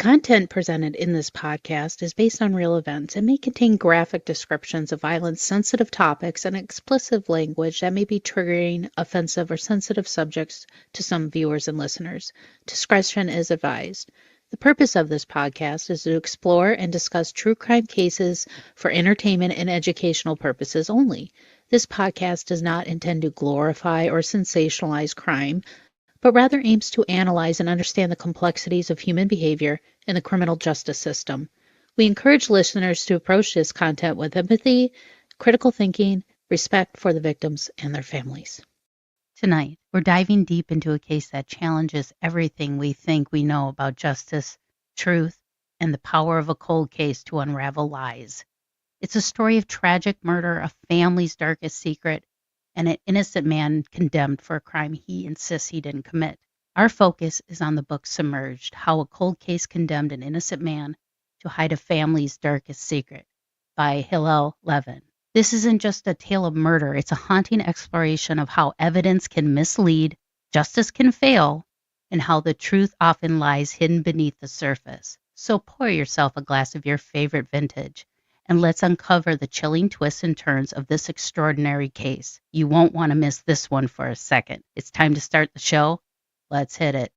content presented in this podcast is based on real events and may contain graphic descriptions of violence, sensitive topics, and explicit language that may be triggering, offensive, or sensitive subjects to some viewers and listeners. Discretion is advised. The purpose of this podcast is to explore and discuss true crime cases for entertainment and educational purposes only. This podcast does not intend to glorify or sensationalize crime, but rather aims to analyze and understand the complexities of human behavior in the criminal justice system. We encourage listeners to approach this content with empathy, critical thinking, respect for the victims and their families. Tonight, we're diving deep into a case that challenges everything we think we know about justice, truth, and the power of a cold case to unravel lies. It's a story of tragic murder, a family's darkest secret, and an innocent man condemned for a crime he insists he didn't commit. Our focus is on the book Submerged, How a Cold Case Condemned an Innocent Man to Hide a Family's Darkest Secret by Hillel Levin. This isn't just a tale of murder, it's a haunting exploration of how evidence can mislead, justice can fail, and how the truth often lies hidden beneath the surface. So pour yourself a glass of your favorite vintage, and let's uncover the chilling twists and turns of this extraordinary case. You won't want to miss this one for a second. It's time to start the show. Let's hit it.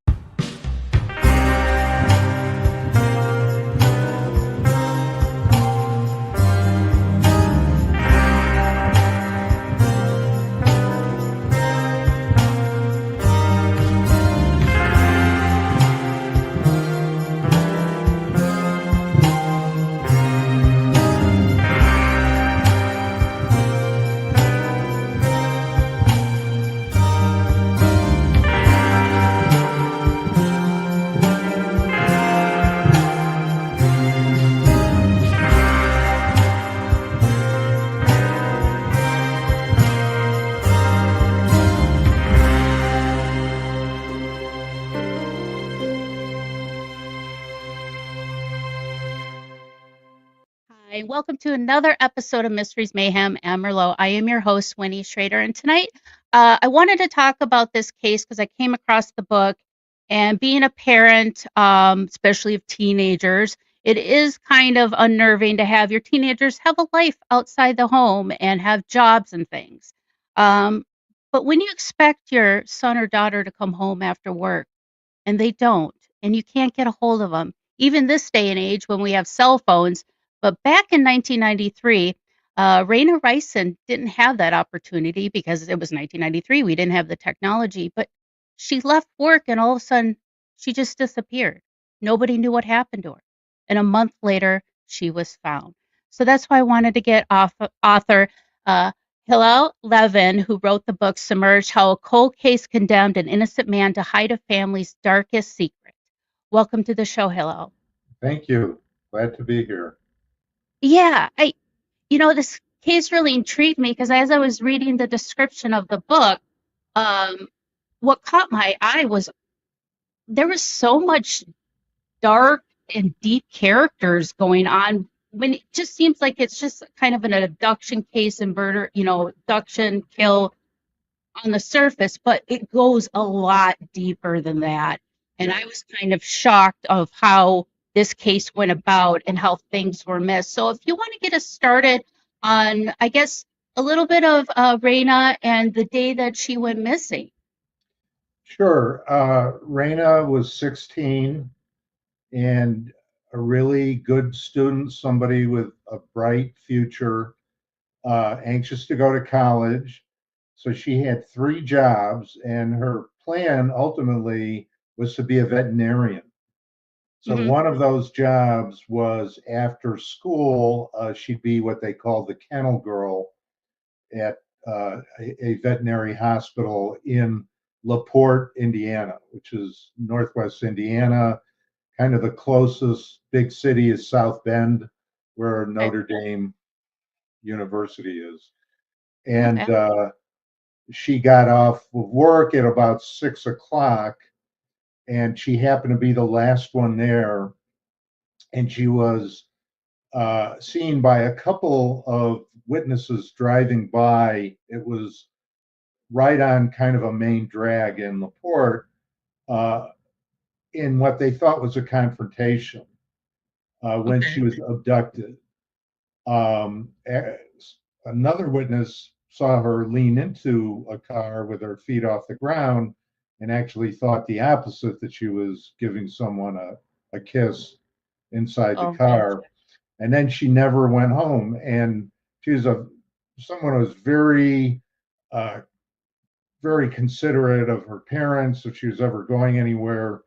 Hi, welcome to another episode of Mysteries, Mayhem, and Merlot. I am your host, Winnie Schrader, and tonight I wanted to talk about this case because I came across the book, and being a parent, especially of teenagers, it is kind of unnerving to have your teenagers have a life outside the home and have jobs and things. Um, but when you expect your son or daughter to come home after work and they don't, and you can't get a hold of them, even this day and age when we have cell phones. But back in 1993, Rayna Rison didn't have that opportunity because it was 1993. We didn't have the technology, but she left work and all of a sudden she just disappeared. Nobody knew what happened to her. And a month later, she was found. So that's why I wanted to get author uh, Hillel Levin, who wrote the book Submerged, How a Cold Case Condemned an Innocent Man to Hide a Family's Darkest Secret. Welcome to the show, Hillel. Thank you. Glad to be here. Yeah, this case really intrigued me because as I was reading the description of the book, um, what caught my eye was there was so much dark and deep characters going on when it just seems like it's just kind of an abduction case and murder, abduction, kill on the surface, but it goes a lot deeper than that. And I was kind of shocked of how this case went about and how things were missed. So if you want to get us started on, I guess, a little bit of Rayna and the day that she went missing. Sure. Rayna was 16 and a really good student, somebody with a bright future, anxious to go to college. So she had 3 jobs, and her plan ultimately was to be a veterinarian. So Mm-hmm. one of those jobs was after school, she'd be what they call the kennel girl at a veterinary hospital in LaPorte, Indiana, which is northwest Indiana. Kind of the closest big city is South Bend, where Okay. Notre Dame University is. And Okay. she got off of work at about 6 o'clock, and she happened to be the last one there. And she was seen by a couple of witnesses driving by. It was right on kind of a main drag in LaPorte. Uh, in what they thought was a confrontation when she Okay. was abducted. Um, Another witness saw her lean into a car with her feet off the ground and actually thought the opposite, that she was giving someone a kiss inside the Okay. car. And then she never went home. And she was someone who was uh, very considerate of her parents. If she was ever going anywhere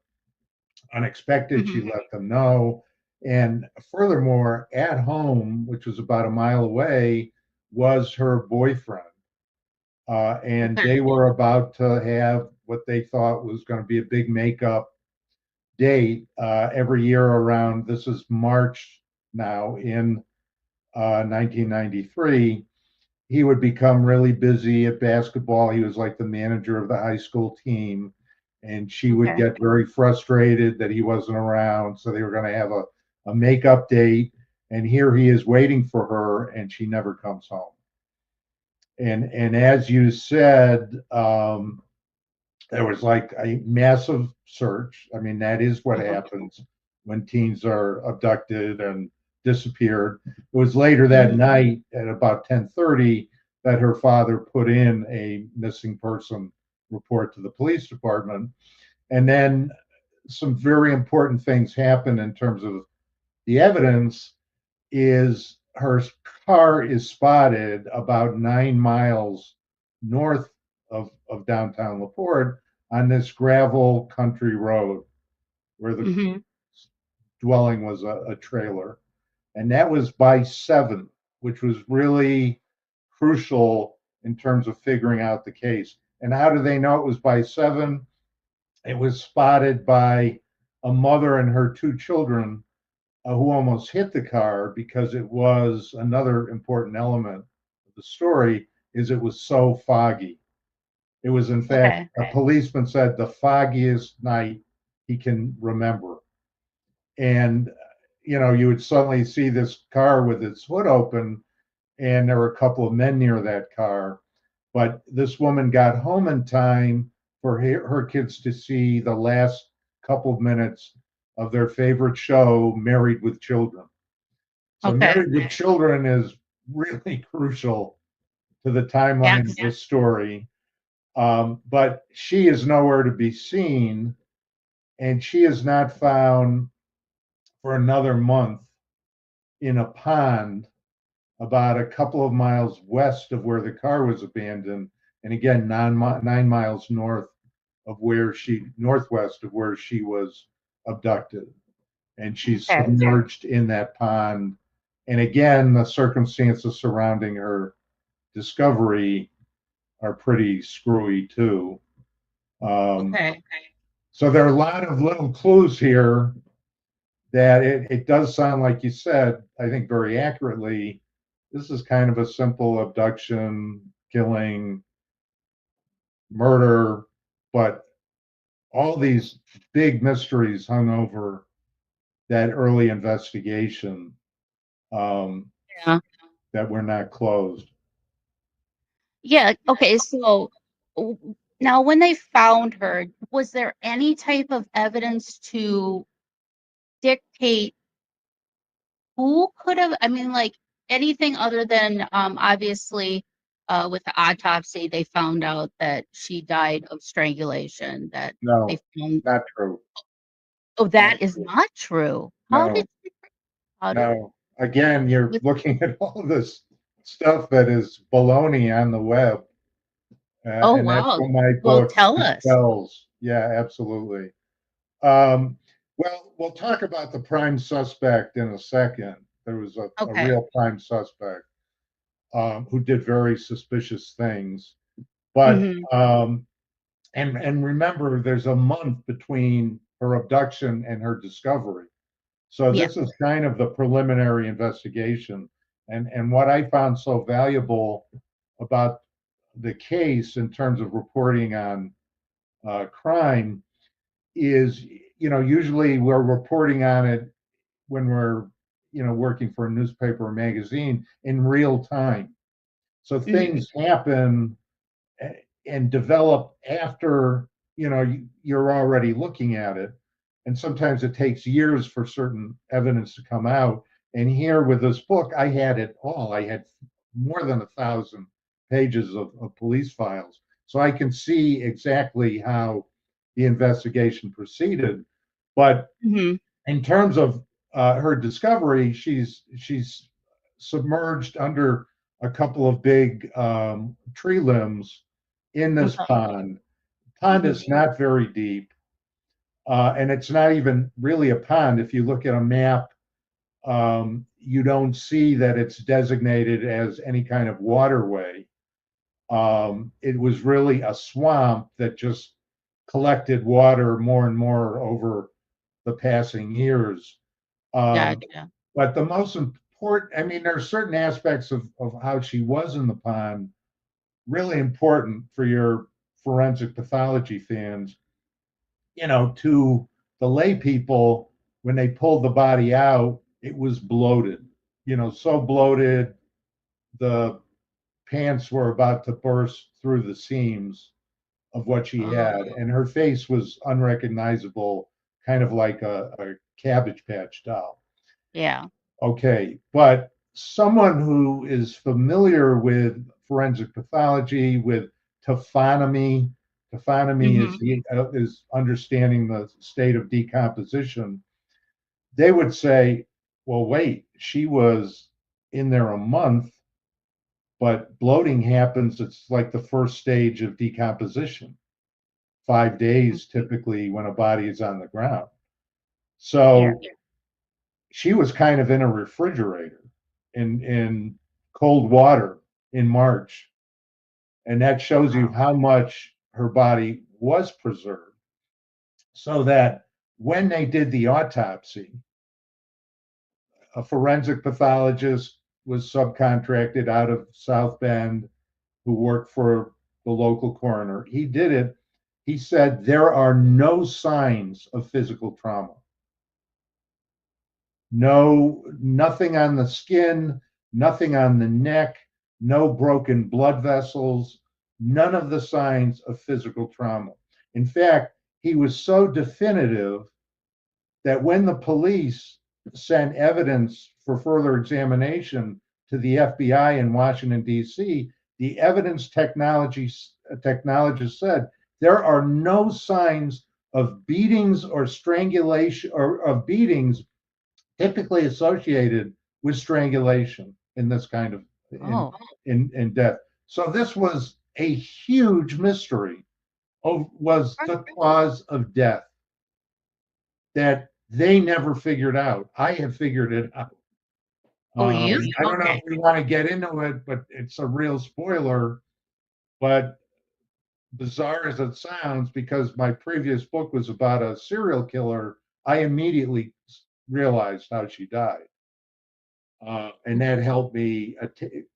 unexpected, she Hmm. let them know. And furthermore, at home, which was about a mile away, was her boyfriend. And Okay. they were about to have what they thought was going to be a big makeup date every year around, this is March now in 1993. He would become really busy at basketball. He was like the manager of the high school team. And she would Okay. get very frustrated that he wasn't around. So they were going to have a makeup date. And here he is waiting for her, and she never comes home. And as you said, there was like a massive search. I mean, that is what Uh-huh. happens when teens are abducted and disappeared. It was later that Hmm. night at about 10:30 that her father put in a missing person report to the police department. And then some very important things happened in terms of the evidence. Is her car is spotted about 9 miles north of downtown LaPorte on this gravel country road where the Hmm. dwelling was a trailer. And that was by 7, which was really crucial in terms of figuring out the case. And how do they know it was by 7? It was spotted by a mother and her 2 children who almost hit the car, because it was another important element of the story, is it was so foggy. It was, in fact, Okay. a policeman said, the foggiest night he can remember. And, you would suddenly see this car with its hood open, and there were a couple of men near that car. But this woman got home in time for her kids to see the last couple of minutes of their favorite show, Married with Children. So Okay. Married with Children is really crucial to the Yeah. timeline of this story. But she is nowhere to be seen, and she is not found for another month in a pond about a couple of miles west of where the car was abandoned, and again 9 miles northwest of where she was abducted, and she's Okay. submerged in that pond. And again, the circumstances surrounding her discovery are pretty screwy too. Um, Okay. so there are a lot of little clues here that it does sound like you said, I think very accurately, this is kind of a simple abduction, killing, murder, but all these big mysteries hung over that early investigation, um, Yeah. that were not closed. Yeah. Okay. So now, when they found her, was there any type of evidence to dictate who could have, I mean, like anything other than obviously with the autopsy, they found out that she died of strangulation, that they No, found, not true. oh, Not that is true. not true. No, How did, no. Again, you're with, looking at all this stuff that is baloney on the web, oh, and that's wow. what my Well, book tell us. dispels. Yeah, absolutely. Um, well, we'll talk about the prime suspect in a second. There was a Okay. real prime suspect who did very suspicious things. But Hmm. and remember, there's a month between her abduction and her discovery. So Yeah. this is kind of the preliminary investigation. And what I found so valuable about the case in terms of reporting on crime is, usually we're reporting on it when we're, working for a newspaper or magazine in real time. So Hmm. things happen and develop after, you're already looking at it. and sometimes it takes years for certain evidence to come out. And here with this book, I had it all. I had more than 1,000 pages of police files, so I can see exactly how the investigation proceeded. But Hmm. in terms of her discovery, she's submerged under a couple of big tree limbs in this Okay. pond. Pond Hmm. is not very deep, and it's not even really a pond. If you look at a map, you don't see that it's designated as any kind of waterway. It was really a swamp that just collected water more and more over the passing years. Um, Gotcha. but the most important, I mean, there are certain aspects of how she was in the pond really important for your forensic pathology fans. To the lay people, when they pulled the body out, it was bloated, so bloated, the pants were about to burst through the seams of what she had. Oh, And her face was unrecognizable, kind of like a Cabbage Patch doll. yeah. Okay, but someone who is familiar with forensic pathology, with taphonomy, taphonomy Hmm. is understanding the state of decomposition. They would say, well, wait, she was in there a month, but bloating happens. It's like the first stage of decomposition, 5 days typically when a body is on the ground. Yeah. So she was kind of in a refrigerator in cold water in March, and that shows you Wow. how much her body was preserved. So that when they did the autopsy, a forensic pathologist was subcontracted out of South Bend who worked for the local coroner. He did it. He said there are no signs of physical trauma. No, nothing on the skin, nothing on the neck, no broken blood vessels, none of the signs of physical trauma. In fact, he was so definitive that when the police sent evidence for further examination to the FBI in Washington, D.C., the evidence technologist said there are no signs of beatings or strangulation or of beatings typically associated with strangulation in this kind of in Oh, in death. So this was a huge mystery of was the cause of death that they never figured out. I have figured it out. oh, you? I don't know if Okay. we want to get into it, but it's a real spoiler. But bizarre as it sounds, because my previous book was about a serial killer, I immediately realized how she died. And that helped me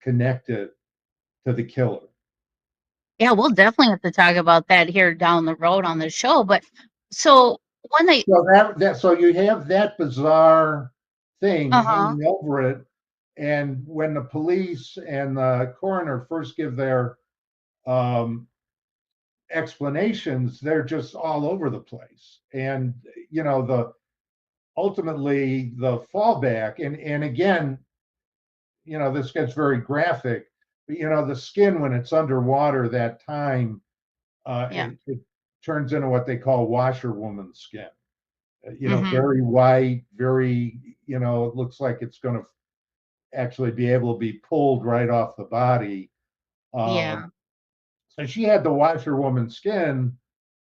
connect it to the killer. Yeah, we'll definitely have to talk about that here down the road on the show. But so when they, So you have that bizarre thing uh-huh, hanging over it, and when the police and the coroner first give their um, explanations, they're just all over the place. And the ultimately the fallback, and again, this gets very graphic, but the skin when it's underwater that time, yeah. it turns into what they call washerwoman skin. Hmm. Very white, very, it looks like it's going to actually be able to be pulled right off the body. Um, Yeah. so she had the washerwoman skin,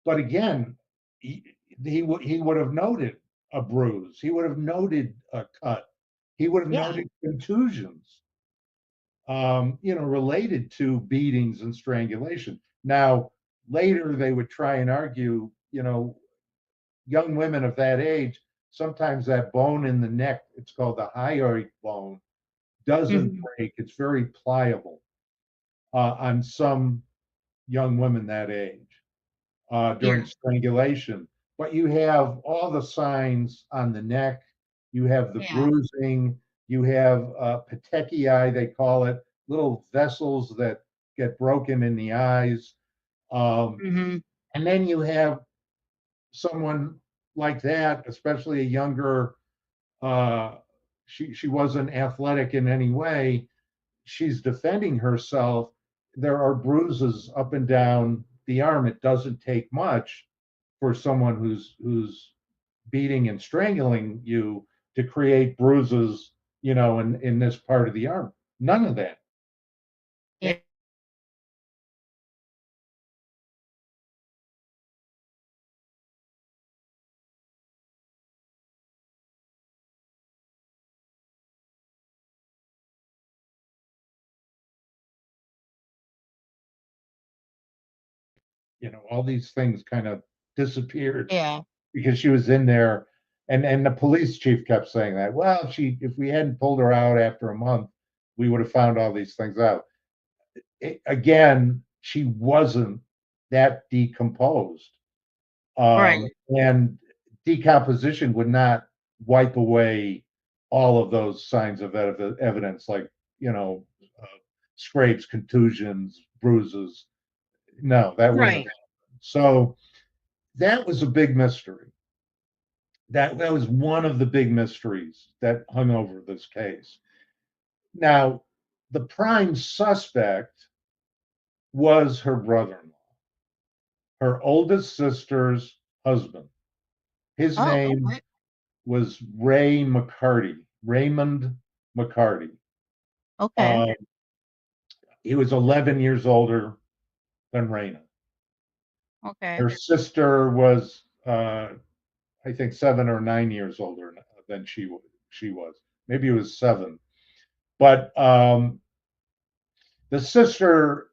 but again, he would have noted a bruise. He would have noted a cut. He would have Yeah. noted contusions, related to beatings and strangulation. Now, later they would try and argue, young women of that age, sometimes that bone in the neck, it's called the hyoid bone, doesn't Hmm. break. It's very pliable on some young women that age Yeah. during strangulation. But you have all the signs on the neck, you have the Yeah. bruising, you have petechiae, they call it, little vessels that get broken in the eyes. Um, Hmm. and then you have someone. like that, especially a younger, uh, she wasn't athletic in any way. She's defending herself. There are bruises up and down the arm. It doesn't take much for someone who's beating and strangling you to create bruises, in this part of the arm. None of that. Yeah. All these things kind of disappeared Yeah. because she was in there. And the police chief kept saying that, well, if we hadn't pulled her out after a month, we would have found all these things out. Again, she wasn't that decomposed. Right. And decomposition would not wipe away all of those signs of evidence, like, you know, uh, scrapes, contusions, bruises. No, that wouldn't have Right. happened. So that was a big mystery. That was one of the big mysteries that hung over this case. Now, the prime suspect was her brother-in-law, her oldest sister's husband. His Oh, name okay. was Ray McCarty, Raymond McCarty. Okay. Um, he was 11 years older than Rayna. Okay. Her sister was, I think, 7 or 9 years older than she was. Maybe it was 7. But the sister,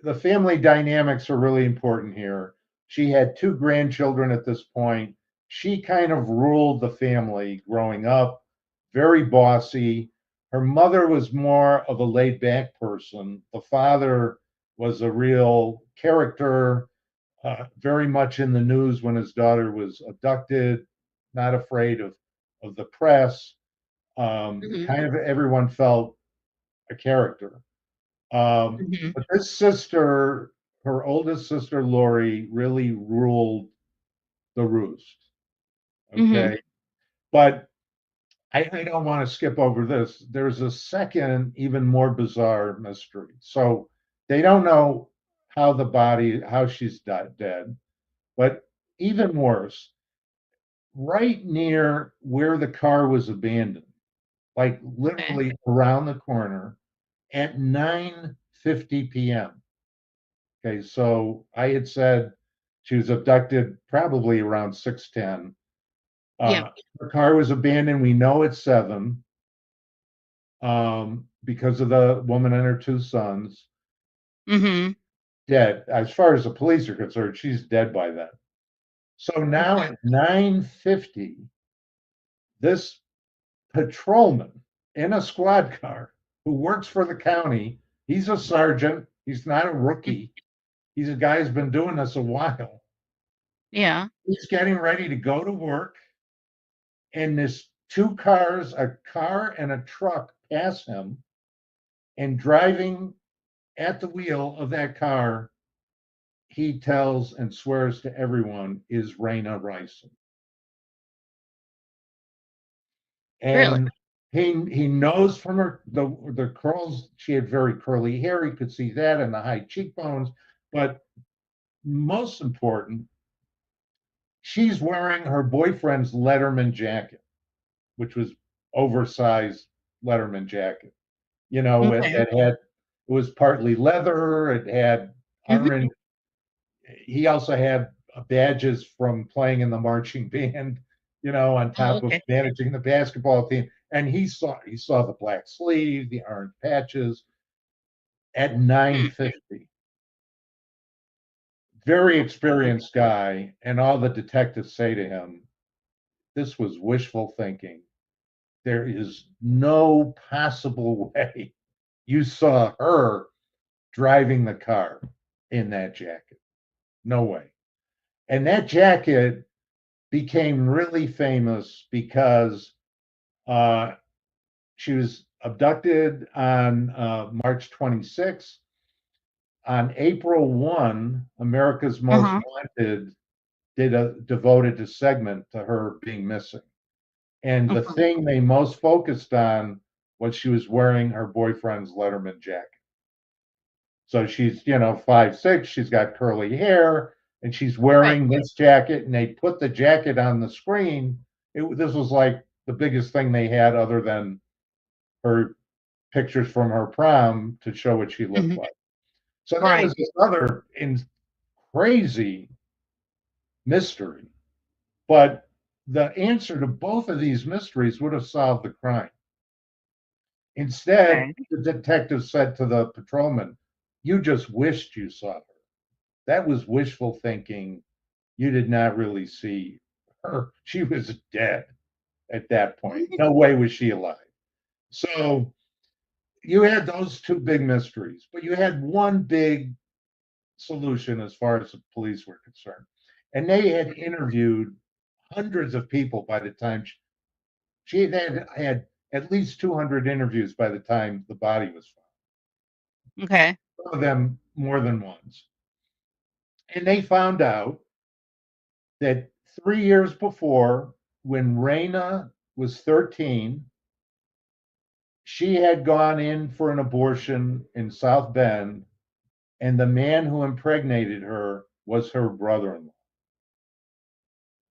the family dynamics are really important here. She had 2 grandchildren at this point. She kind of ruled the family growing up, very bossy. Her mother was more of a laid back person. The father was a real character, very much in the news when his daughter was abducted, not afraid of the press. Hmm. Kind of everyone felt a character. Hmm. But this sister, her oldest sister, Lori, really ruled the roost. Hmm. Okay. But I don't want to skip over this. There's a second, even more bizarre mystery. So they don't know how she's dead. But even worse, right near where the car was abandoned, like Okay. literally around the corner at 9:50 p.m. Okay, so I had said she was abducted probably around 6:10. Yeah. Her car was abandoned. We know it's 7, because of the woman and her 2 sons. Hmm. Dead. As far as the police are concerned, she's dead by then. So now Okay. at 9:50, this patrolman in a squad car who works for the county, he's a sergeant. He's not a rookie. He's a guy who's been doing this a while. Yeah. He's getting ready to go to work, and this 2 cars, a car and a truck, pass him, and driving at the wheel of that car, he tells and swears to everyone, is Rayna Rison. Really? And he knows from the curls, she had very curly hair. He could see that, and the high cheekbones. But most important, she's wearing her boyfriend's Letterman jacket, which was oversized Letterman jacket. Okay. It was partly leather. It had Hmm. orange. He also had badges from playing in the marching band, on Oh, top of okay. managing the basketball team. And he saw the black sleeve, the orange patches at Hmm. 9:50. Very experienced guy, and all the detectives say to him, "This was wishful thinking. There is no possible way you saw her driving the car in that jacket. No way." And that jacket became really famous because uh, she was abducted on March 26th. On April 1, America's Most Uh-huh. Wanted devoted a segment to her being missing. And the Mhm. thing they most focused on was she was wearing her boyfriend's Letterman jacket. So she's, 5'6", she's got curly hair, and she's Right. wearing this jacket, and they put the jacket on the screen. This was like the biggest thing they had other than her pictures from her prom to show what she looked Mhm. like. So that Right. was this other crazy mystery. But the answer to both of these mysteries would have solved the crime. Instead, Okay. the detective said to the patrolman, "You just wished you saw her. That was wishful thinking. You did not really see her. She was dead at that point. What? No way was she alive." So you had those two big mysteries, but you had one big solution as far as the police were concerned. And they had interviewed hundreds of people by the time she had at least 200 interviews by the time the body was found, Okay. some of them more than once. And they found out that 3 years before, when Rayna was 13, she had gone in for an abortion in South Bend, and the man who impregnated her was her brother in law,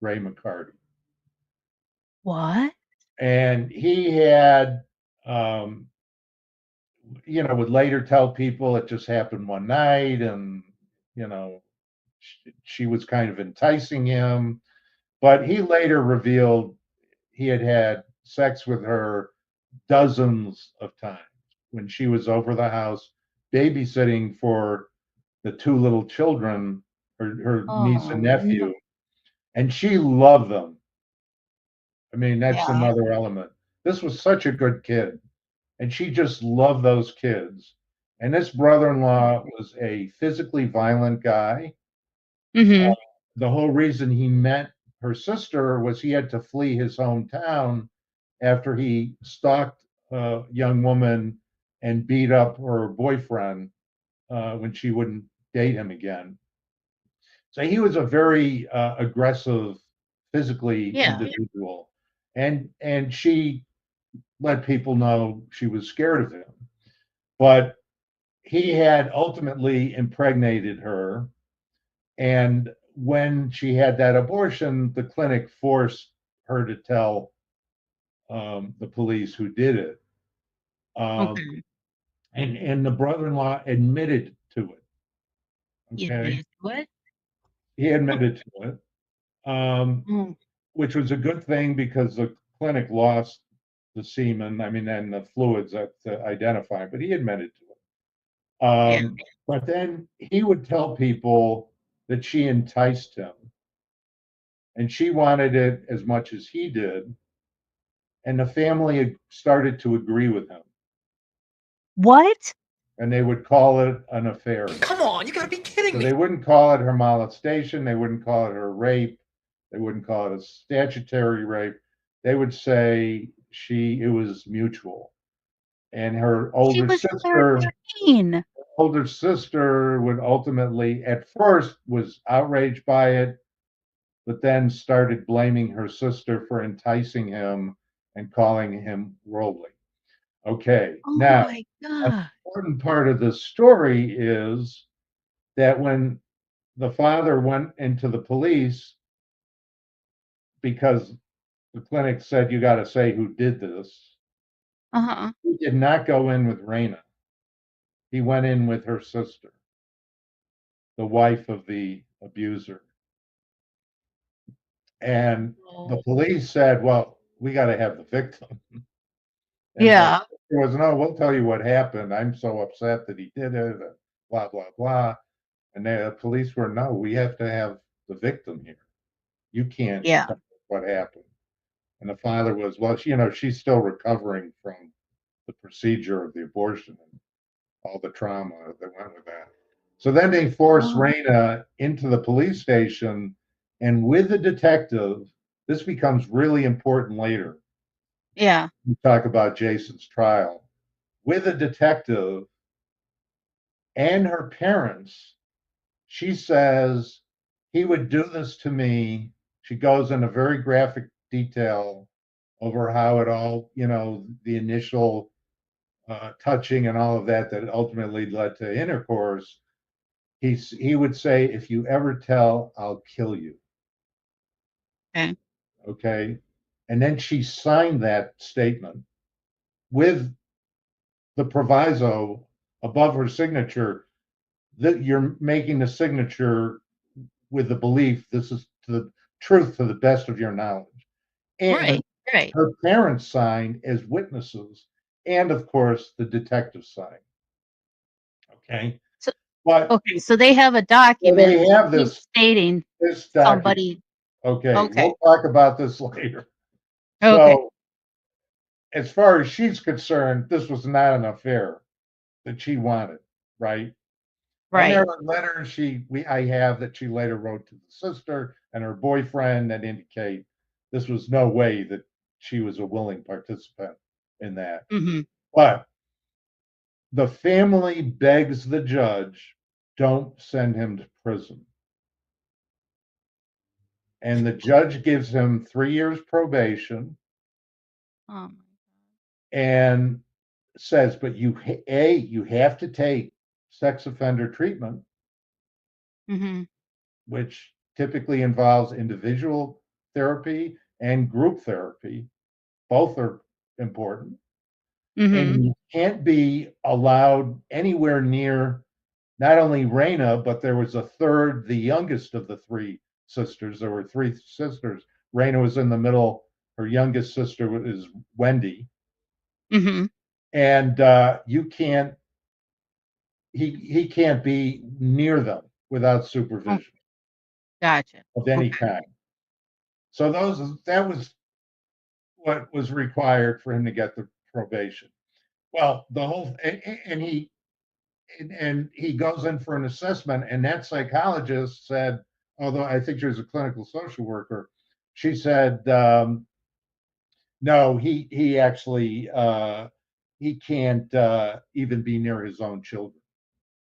Ray McCarty. What? And he had, would later tell people it just happened one night, and, you know, she was kind of enticing him. But he later revealed he had had sex with her dozens of times when she was over the house babysitting for the two little children, her niece and Oh, no. nephew, and she loved them. I mean, that's Yeah. another element. This was such a good kid, and she just loved those kids. And this brother in law was a physically violent guy. Mhm. The whole reason he met her sister was he had to flee his hometown after he stalked a young woman and beat up her boyfriend when she wouldn't date him again. So he was a very aggressive, physically Yeah. individual, and she let people know she was scared of him. But he had ultimately impregnated her, and when she had that abortion, the clinic forced her to tell the police who did it. Um, Okay. and the brother-in-law admitted to it. You Okay, admitted to it? he admitted to it, Mm. which was a good thing because the clinic lost the semen. I mean, and the fluids that to identify, but he admitted to it. Yeah. But then he would tell people that she enticed him, and she wanted it as much as he did, and the family started to agree with him, What? and they would call it an affair. Come on, you gotta be kidding So me. they wouldn't call it her molestation. They wouldn't call it her rape. They wouldn't call it a statutory rape. They would say it was mutual. And her She was 13. older sister would ultimately, at first, was outraged by it, but then started blaming her sister for enticing him and calling him worldly. Okay, Oh now my an god. important part of the story is that when the father went into the police because the clinic said you got to say who did this. Uh-huh. He did not go in with Rayna. He went in with her sister, the wife of the abuser. And Oh. the police said, "Well, we got to have the victim." And the Yeah. there was no, "We'll tell you what happened. I'm so upset that he did it, and blah, blah, blah." And the police were, "No, we have to have the victim here. You can't Yeah. tell us what happened." And the father was, "Well, she's still recovering from the procedure of the abortion and all the trauma that went with that." So then they force Oh. Rayna into the police station, and with the detective, this becomes really important later. Yeah. We talk about Jason's trial. With a detective and her parents, she says he would do this to me. She goes into very graphic detail over how it all, the initial touching and all of that that ultimately led to intercourse. He would say, "If you ever tell, I'll kill you." Okay. Okay, and then she signed that statement with the proviso above her signature that you're making the signature with the belief this is the truth to the best of your knowledge. And Right. Right. her parents signed as witnesses, and of course, the detective signed. Okay. So But okay, so they have a so document they that have keeps stating this document. somebody. Okay, Okay. we'll talk about this later. Okay. So, as far as she's concerned, this was not an affair that she wanted, right? And there Right. are letters I have that she later wrote to the sister and her boyfriend that indicate this was no way that she was a willing participant in that. Mhm. But the family begs the judge, don't send him to prison. And the judge gives him 3 years probation Oh and says, but you have to take sex offender treatment, Mhm. which typically involves individual therapy and group therapy. Both are important. Mhm. And you can't be allowed anywhere near not only Rayna, but there was a third, the youngest of the three sisters. There were three sisters. Rayna was in the middle. Her youngest sister is Wendy. Mhm. And you can't, he can't be near them without Oh, supervision gotcha. of any Okay. kind. So that was what was required for him to get the probation. Well, the whole and he goes in for an assessment, and that psychologist said, although I think she was a clinical social worker, she said, no, he actually he can't even be near his own children.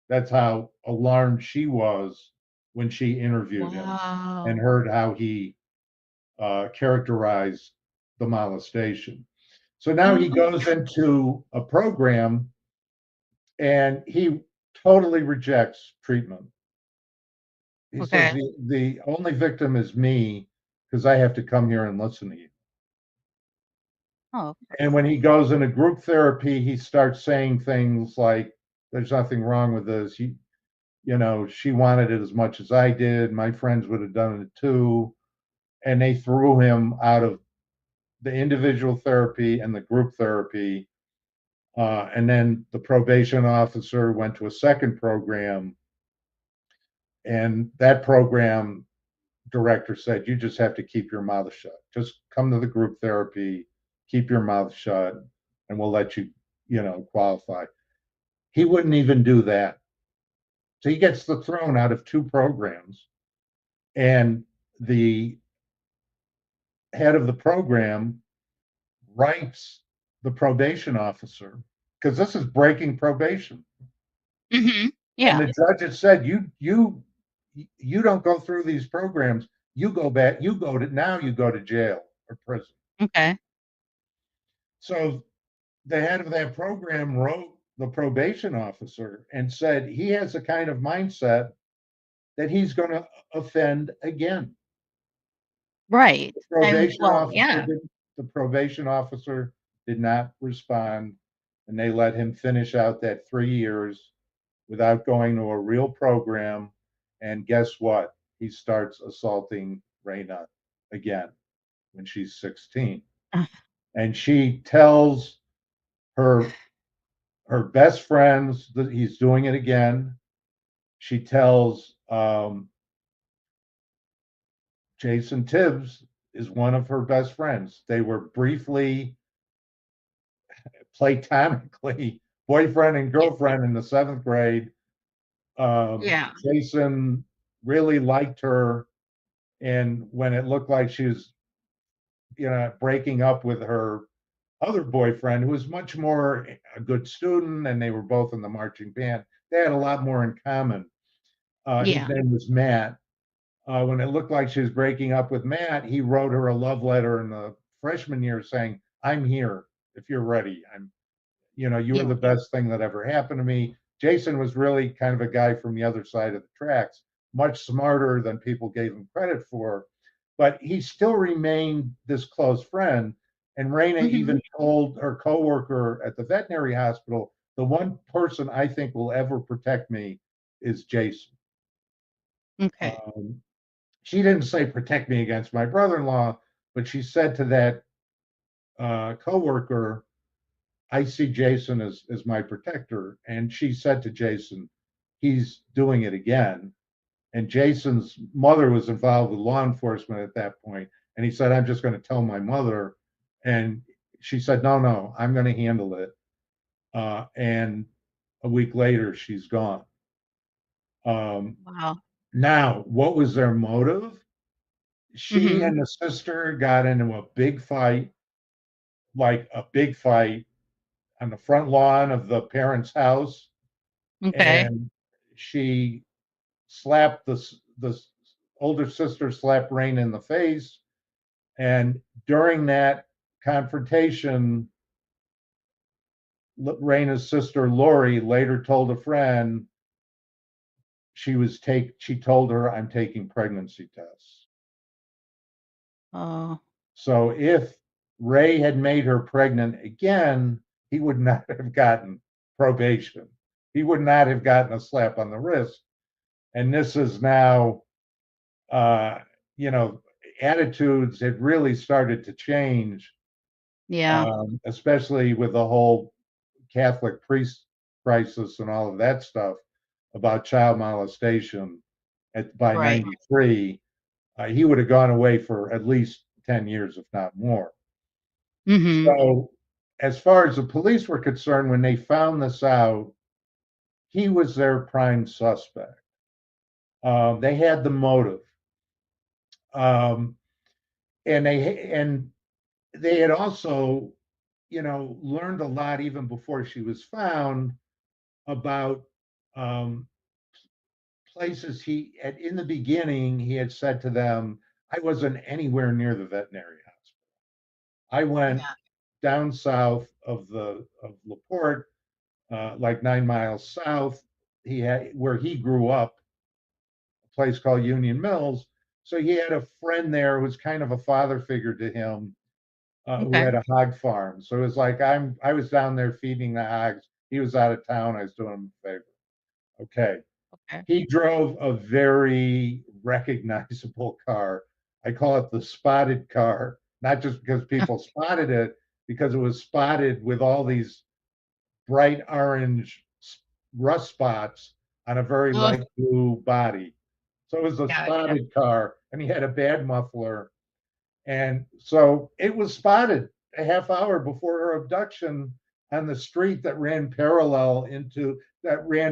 That's how alarmed she was when she interviewed him and Wow. heard how he characterized the molestation. So now Oh, he goes into a program and he totally rejects treatment. He says okay. the only victim is me because I have to come here and listen to you. Oh, And when he goes into group therapy, he starts saying things like, "There's nothing wrong with this. She wanted it as much as I did. My friends would have done it too." And they threw him out of the individual therapy and the group therapy. And then the probation officer went to a second program, and that program director said, "You just have to keep your mouth shut. Just come to the group therapy, keep your mouth shut, and we'll let you, qualify." He wouldn't even do that. So he gets the thrown out of two programs, and the head of the program writes the probation officer because this is breaking probation. Mhm. And Yeah. the judge had said, you don't go through these programs. You go back. You go to jail or prison. Okay. So the head of that program wrote the probation officer and said he has a kind of mindset that he's going to offend again. Right. The And probation well, officer yeah. did, the probation officer did not respond, and they let him finish out that 3 years without going to a real program. And guess what? He starts assaulting Rayna again when she's 16. And she tells her her best friends that he's doing it again. She tells Jason Tibbs is one of her best friends. They were briefly platonically boyfriend and Yeah. girlfriend in the seventh grade. Yeah. Jason really liked her, and when it looked like she was, breaking up with her other boyfriend, who was much more a good student, and they were both in the marching band, they had a lot more in common. His Yeah. name was Matt. when it looked like she was breaking up with Matt, he wrote her a love letter in the freshman year saying, "I'm here if you're ready. You were Yeah. the best thing that ever happened to me." Jason was really kind of a guy from the other side of the tracks, much smarter than people gave him credit for, but he still remained this close friend. And Rayna Hmm. even told her coworker at the veterinary hospital, "The one person I think will ever protect me is Jason." Okay. Um, she didn't say protect me against my brother-in-law, but she said to that coworker, "I see Jason as my protector." And she said to Jason, "He's doing it again." And Jason's mother was involved with law enforcement at that point, and he said, "I'm just going to tell my mother." And she said, "No, no, I'm going to handle it." And a week later, she's gone. Um, Wow. Now, what was their motive? She Hmm. and the sister got into a big fight, like a big fight on the front lawn of the parents' house, Okay. and she slapped the older sister slapped Rain in the face, and during that confrontation, Raina's sister Lori later told a friend she told her, "I'm taking pregnancy tests." Oh, So if Ray had made her pregnant again, he would not have gotten probation. He would not have gotten a slap on the wrist. And this is now, uh, you know, attitudes had really started to change, yeah. especially with the whole Catholic priest crisis and all of that stuff about child molestation. By Right. 93, he would have gone away for at least 10 years, if not more. Hmm. So, as far as the police were concerned, when they found this out, he was their prime suspect. They had the motive, um, and they had also, learned a lot even before she was found about um, places in the beginning he had said to them, "I wasn't anywhere near the veterinary hospital. I went Yeah. down south of Laporte, like 9 miles south. He had where he grew up, a place called Union Mills. So he had a friend there who was kind of a father figure to him, who Okay. had a hog farm. So it was like I was down there feeding the hogs. He was out of town. I was doing him a favor. Okay. Okay. He drove a very recognizable car. I call it the spotted car, not just because people spotted it, because it was spotted with all these bright orange rust spots on a very Oh, light blue body. So it was a gotcha. spotted car, and he had a bad muffler. And so it was spotted a half hour before her abduction on the street that ran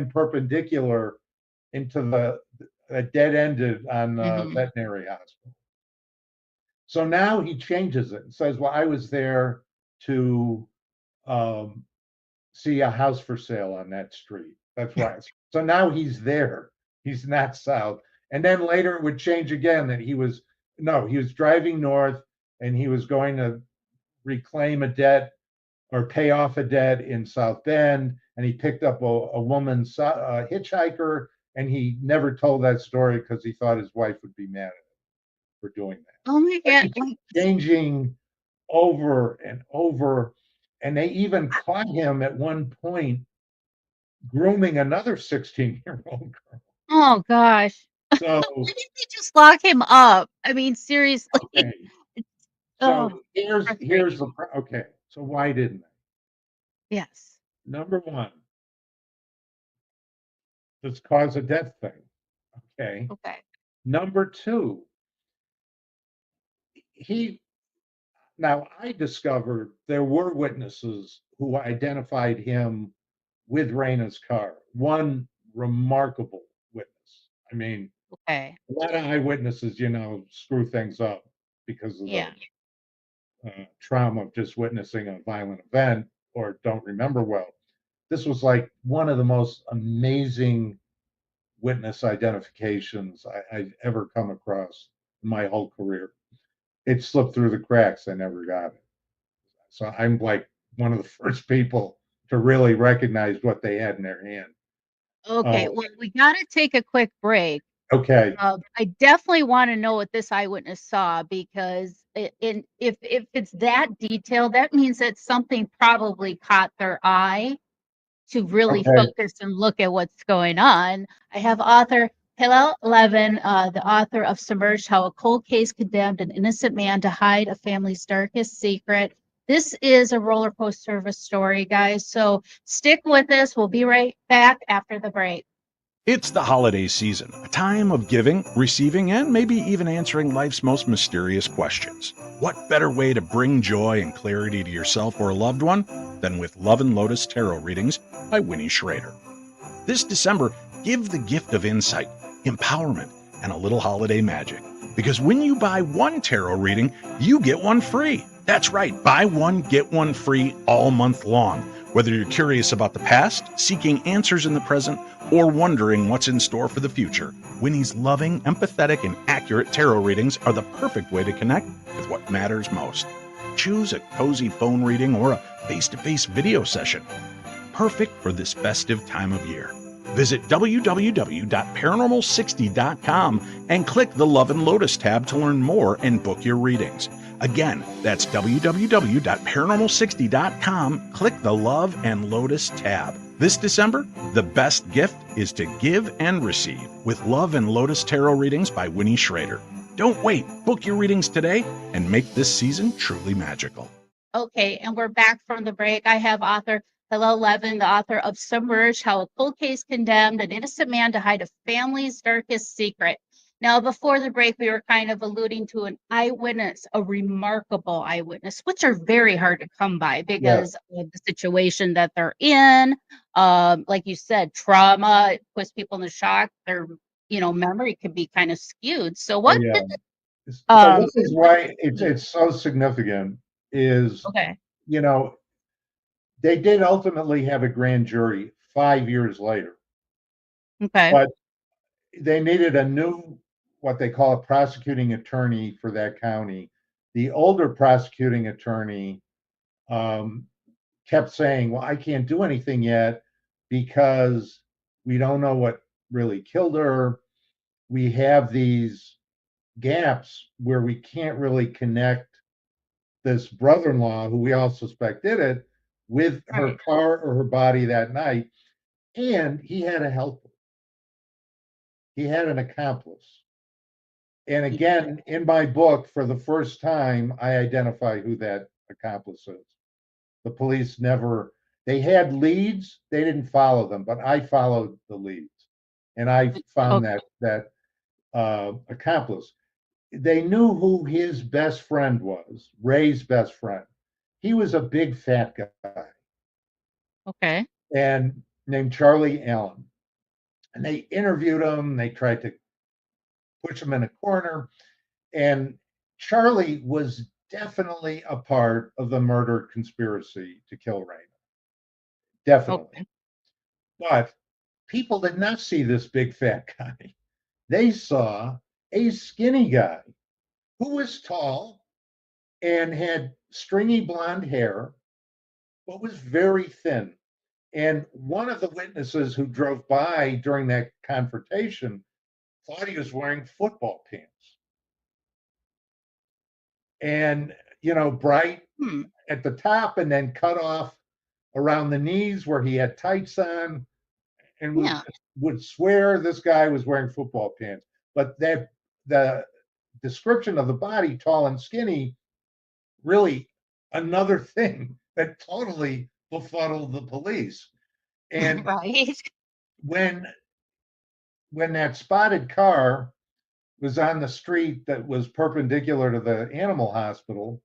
perpendicular into the dead ended on the Hmm. veterinary hospital. So now he changes it and says, "Well, I was there to um, see a house for sale on that street." That's right. So now he's there. He's not south. And then later it would change again that he was driving north and he was going to reclaim a debt or pay off a debt in South Bend. And he picked up a woman hitchhiker, and he never told that story because he thought his wife would be mad at him for doing that. Oh my But God. he kept changing over and over. And they even caught him at one point grooming another 16-year-old girl. Oh gosh. So, Why didn't they just lock him up? I mean, seriously. okay. So Oh, here's frustrating. the okay. So why didn't they? Yes. Number one, this cause of death thing. Okay. Okay. Number two, he now I discovered there were witnesses who identified him with Rayna's car. One remarkable witness. I mean, Okay. a lot of eyewitnesses, screw things up because of the Yeah. trauma of just witnessing a violent event or don't remember well. This was like one of the most amazing witness identifications I've ever come across in my whole career. It slipped through the cracks. I never got it. So I'm like one of the first people to really recognize what they had in their hand. Okay, Uh, well, we gotta take a quick break. okay. I definitely wanna know what this eyewitness saw because if it's that detailed, that means that something probably caught their eye to really Okay. focus and look at what's going on. I have author Hillel Levin, the author of Submerged, How a Cold Case Condemned an Innocent Man to Hide a Family's Darkest Secret. This is a roller coaster of a story, guys. So stick with us. We'll be right back after the break. It's the holiday season, a time of giving, receiving, and maybe even answering life's most mysterious questions. What better way to bring joy and clarity to yourself or a loved one than with Love and Lotus Tarot readings by Winnie Schrader? This December, give the gift of insight, empowerment, and a little holiday magic. Because when you buy one tarot reading, you get one free. That's right, buy one, get one free all month long. Whether you're curious about the past, seeking answers in the present, or wondering what's in store for the future, Winnie's loving, empathetic, and accurate tarot readings are the perfect way to connect with what matters most. Choose a cozy phone reading or a face-to-face video session. Perfect for this festive time of year. Visit www.paranormal60.com and click the Love and Lotus tab to learn more and book your readings. Again, that's www.paranormal60.com. Click the Love and Lotus tab. This December, the best gift is to give and receive with Love and Lotus Tarot readings by Winnie Schrader. Don't wait. Book your readings today and make this season truly magical. Okay, and we're back from the break. I have author Hillel Levin, the author of Submerged, How a Cold Case Condemned an Innocent Man to Hide a Family's Darkest Secret. Now, before the break, we were kind of alluding to an eyewitness, a remarkable eyewitness, which are very hard to come by Yeah. because of the situation that they're in. Like you said, trauma puts people in shock. Their, memory can be kind of skewed. So, Oh, what yeah. did So um, this is what why did he? it's so significant is, Okay, you know, they did ultimately have a grand jury 5 years later, okay, but they needed a new, what they call a prosecuting attorney for that county. The older prosecuting attorney um, kept saying, well, I can't do anything yet because we don't know what really killed her. We have these gaps where we can't really connect this brother-in-law, who we all suspect did it, with her right. car or her body that night. And he had a helper. He had an accomplice. And again, in my book, for the first time, I identify who that accomplice is. The police never, they had leads, they didn't follow them, but I followed the leads. And I found Okay, that accomplice. They knew who his best friend was, Ray's best friend. He was a big fat guy okay. and named Charlie Allen. And they interviewed him. They tried to push him in a corner. And Charlie was definitely a part of the murder conspiracy to kill Rayna. Definitely. Okay. But people did not see this big fat guy. They saw a skinny guy who was tall and had stringy blonde hair, but was very thin. And one of the witnesses who drove by during that confrontation thought he was wearing football pants and, bright Hmm. at the top and then cut off around the knees where he had tights on and Yeah. would swear this guy was wearing football pants. But that the description of the body, tall and skinny, really another thing that totally befuddled the police. And Right. when when that spotted car was on the street that was perpendicular to the animal hospital,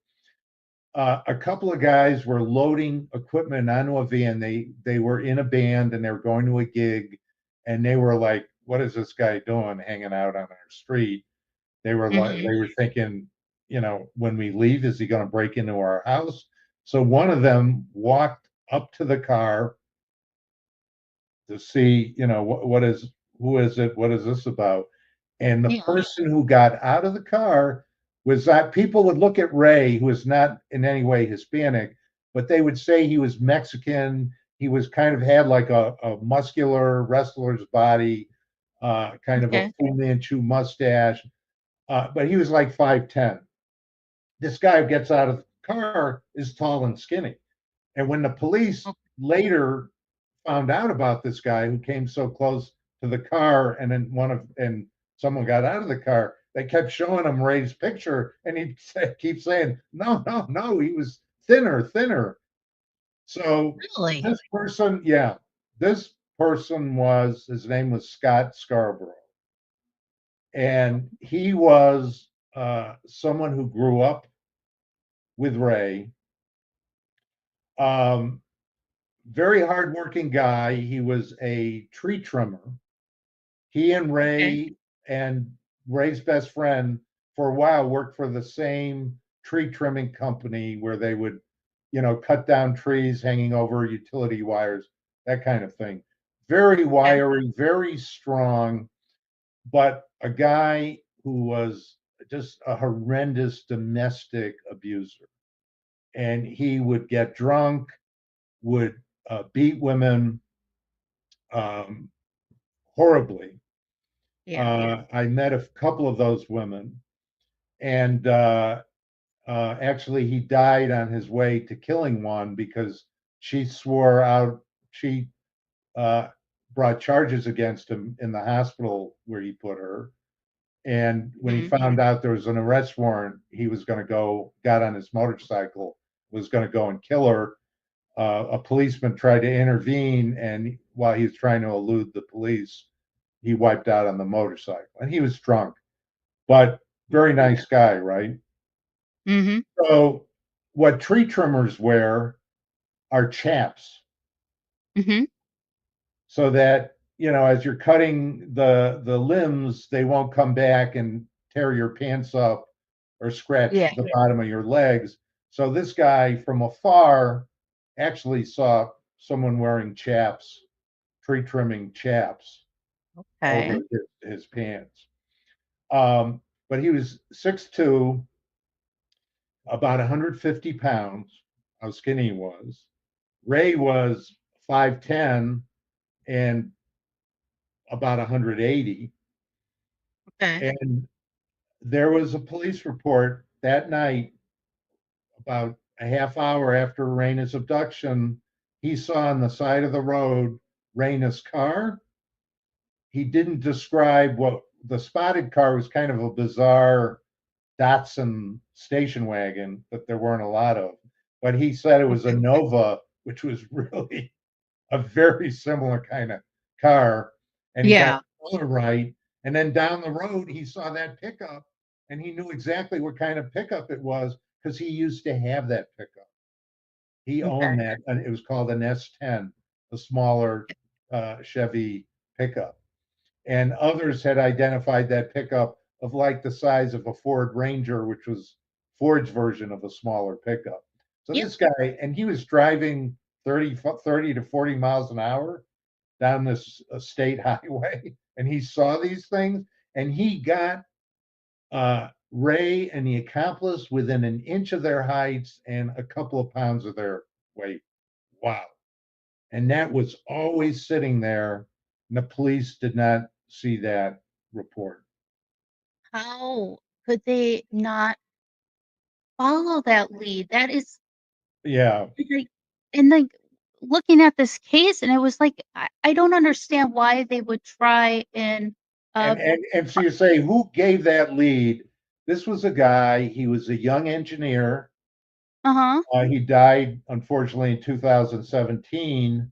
a couple of guys were loading equipment onto a van. They were in a band and they were going to a gig, and they were like, "What is this guy doing, hanging out on our street?" Mhm. They were thinking, when we leave, is he going to break into our house? So one of them walked up to the car to see, what is who is it? What is this about? And the Yeah. person who got out of the car was that people would look at Ray, who is not in any way Hispanic, but they would say he was Mexican. He was kind of had like a muscular wrestler's body, kind of a Okay. Fu Manchu mustache, but he was like 5'10". This guy who gets out of the car is tall and skinny. And when the police Oh, later found out about this guy who came so close to the car, and then someone got out of the car, they kept showing him Ray's picture, and he keeps saying, "No, no, no, he was thinner, thinner." So really? this person, yeah, this person was his name was Scott Scarborough, and he was someone who grew up with Ray. Um, Very hardworking guy. He was a tree trimmer. He and Okay. Ray's best friend for a while worked for the same tree trimming company where they would, cut down trees hanging over utility wires, that kind of thing. Very Okay. wiry, very strong, but a guy who was just a horrendous domestic abuser. And he would get drunk, would beat women, um, horribly. Yeah. I met a couple of those women, and actually, he died on his way to killing one because she swore out. She uh, brought charges against him in the hospital where he put her. And when he Mhm. found out there was an arrest warrant, he was going to got on his motorcycle, was going to go and kill her. A policeman tried to intervene, and while he was trying to elude the police, he wiped out on the motorcycle. And he was drunk, but very nice guy, right? Mhm. So, what tree trimmers wear are chaps, Mhm. so that as you're cutting the limbs, they won't come back and tear your pants up or scratch Yeah. the bottom of your legs. So this guy from afar actually saw someone wearing chaps, tree trimming chaps over Okay. his pants. Um, but he was 6'2", about 150 pounds, how skinny he was. Ray was 5'10" and about 180. Okay. And there was a police report that night, about a half hour after Rayna's abduction. He saw on the side of the road Rayna's car. He didn't describe what the spotted car was, kind of a bizarre Datsun station wagon that there weren't a lot of. But he said it was a Okay. Nova, which was really a very similar kind of car. And he got Yeah. the color right. And then down the road, he saw that pickup, and he knew exactly what kind of pickup it was because he used to have that pickup. He Okay. owned that, and it was called an S10, a smaller Chevy pickup. And others had identified that pickup of like the size of a Ford Ranger, which was Ford's version of a smaller pickup. So Yep. this guy, and he was driving 30 to 40 miles an hour down this state highway, and he saw these things, and he got Ray and the accomplice within an inch of their heights and a couple of pounds of their weight. Wow. And that was always sitting there. And the police did not see that report. How could they not follow that lead? That is Yeah. like, and like looking at this case, and it was like I don't understand why they would try and uh And so you say, who gave that lead? This was a guy, he was a young engineer. uh-huh. He died, unfortunately, in 2017,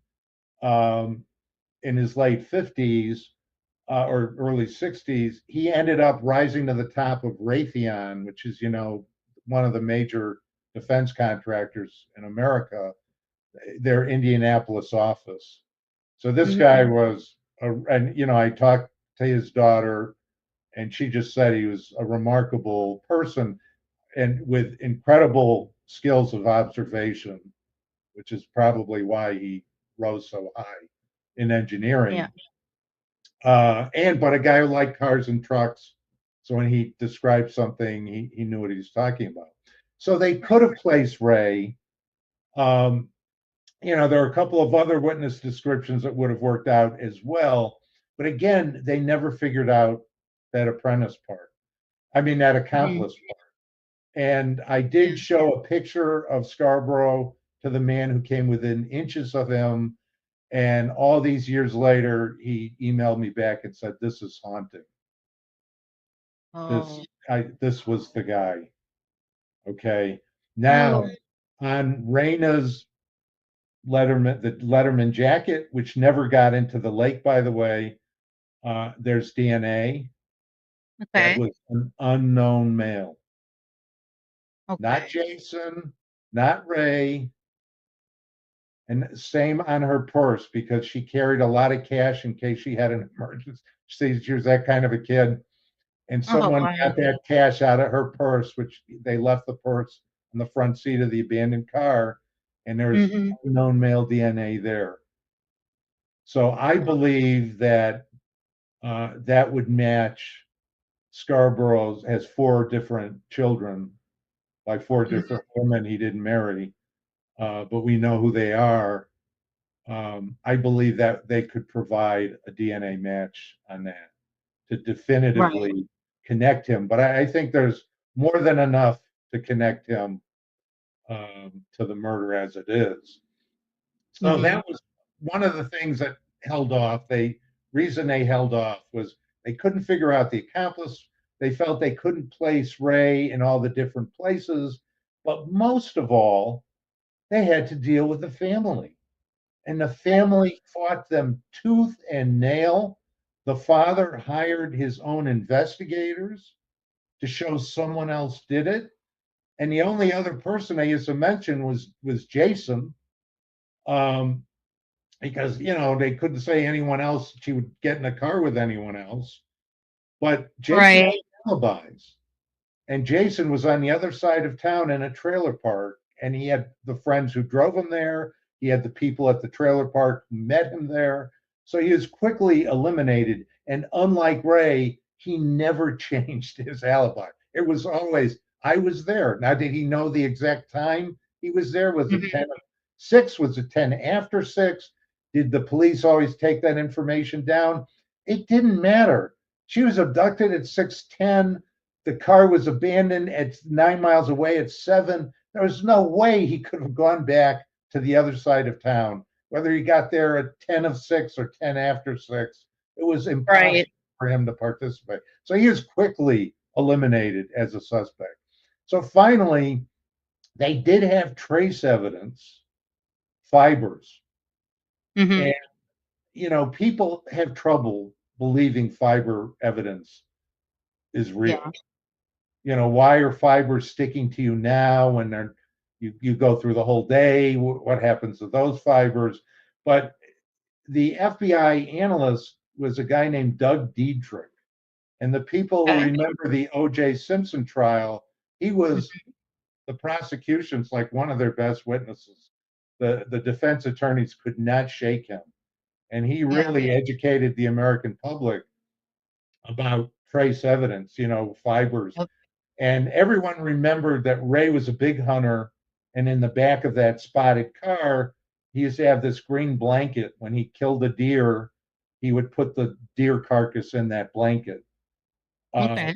in his late 50s, or early 60s. He ended up rising to the top of Raytheon, which is, one of the major defense contractors in America, their Indianapolis office. So this Mhm. guy was, and I talked to his daughter, and she just said he was a remarkable person and with incredible skills of observation, which is probably why he rose so high in Yeah. engineering. But a guy who liked cars and trucks. So when he described something, he knew what he was talking about. So they could have placed Ray. Um, there are a couple of other witness descriptions that would have worked out as well. But again, they never figured out that apprentice part. I mean, that accomplice part. And I did show a picture of Scarborough to the man who came within inches of him. And all these years later, he emailed me back and said, "This is haunting. Oh. This was the guy." Okay. Oh. Now, on Rayna's the Letterman jacket, which never got into the lake, by the way, there's DNA that Okay. was an unknown male. Not Okay. Jason, not Ray. And same on her purse because she carried a lot of cash in case she had an emergency. She was that kind of a kid. And Oh, someone wow. got that cash out of her purse, which they left the purse on the front seat of the abandoned car. And there's Mhm. unknown male DNA there. So I believe that that would match Scarborough's, has 4 different children by 4 different women he didn't marry, but we know who they are. I believe that they could provide a DNA match on that to Right. definitively connect him. But I think there's more than enough to connect him to the murder as it is. So Mhm. that was one of the things that held off. Reason they held off was they couldn't figure out the accomplice. They felt they couldn't place Ray in all the different places, but most of all, they had to deal with the family. And the family fought them tooth and nail. The father hired his own investigators to show someone else did it. And the only other person I used to mention was Jason, um, because they couldn't say anyone else. She would get in a car with anyone else. But Jason had Right. alibis. And Jason was on the other side of town in a trailer park, and he had the friends who drove him there. He had the people at the trailer park who met him there. So he was quickly eliminated. And unlike Ray, he never changed his alibi. It was always, I was there. Now, did he know the exact time he was there? Was it Mhm. 10 6? Was it 10 after 6? Did the police always take that information down? It didn't matter. She was abducted at 6:10. The car was abandoned at 9 miles away at 7. There was no way he could have gone back to the other side of town, whether he got there at 10 of 6 or 10 after 6. It was Right. impossible for him to participate. So he was quickly eliminated as a suspect. So finally, they did have trace evidence, fibers. Mhm. And, people have trouble believing fiber evidence is real. Yeah. Why are fibers sticking to you now when you go through the whole day? What happens to those fibers? But the FBI analyst was a guy named Doug Diedrich. And the people who Okay. remember the O.J. Simpson trial, he was Mhm. the prosecution's like one of their best witnesses. The defense attorneys could not shake him. And he Yeah. really educated the American public about trace evidence, fibers. Yep. And everyone remembered that Ray was a big hunter. And in the back of that spotted car, he used to have this green blanket. When he killed a deer, he would put the deer carcass in that blanket. Uh, Okay.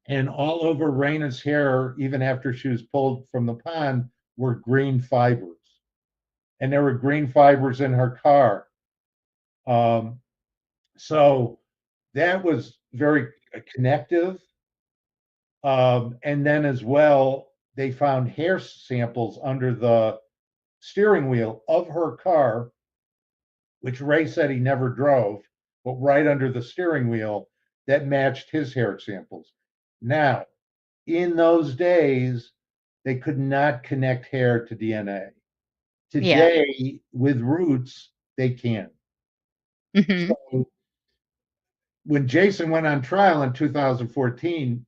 and all over Rayna's hair, even after she was pulled from the pond, were green fibers. And there were green fibers in her car. Um, so that was very connective. And then as well, they found hair samples under the steering wheel of her car, which Ray said he never drove, but right under the steering wheel that matched his hair samples. Now, in those days, they could not connect hair to DNA. Yeah. Today, with roots, they can. Mhm. So when Jason went on trial in 2014,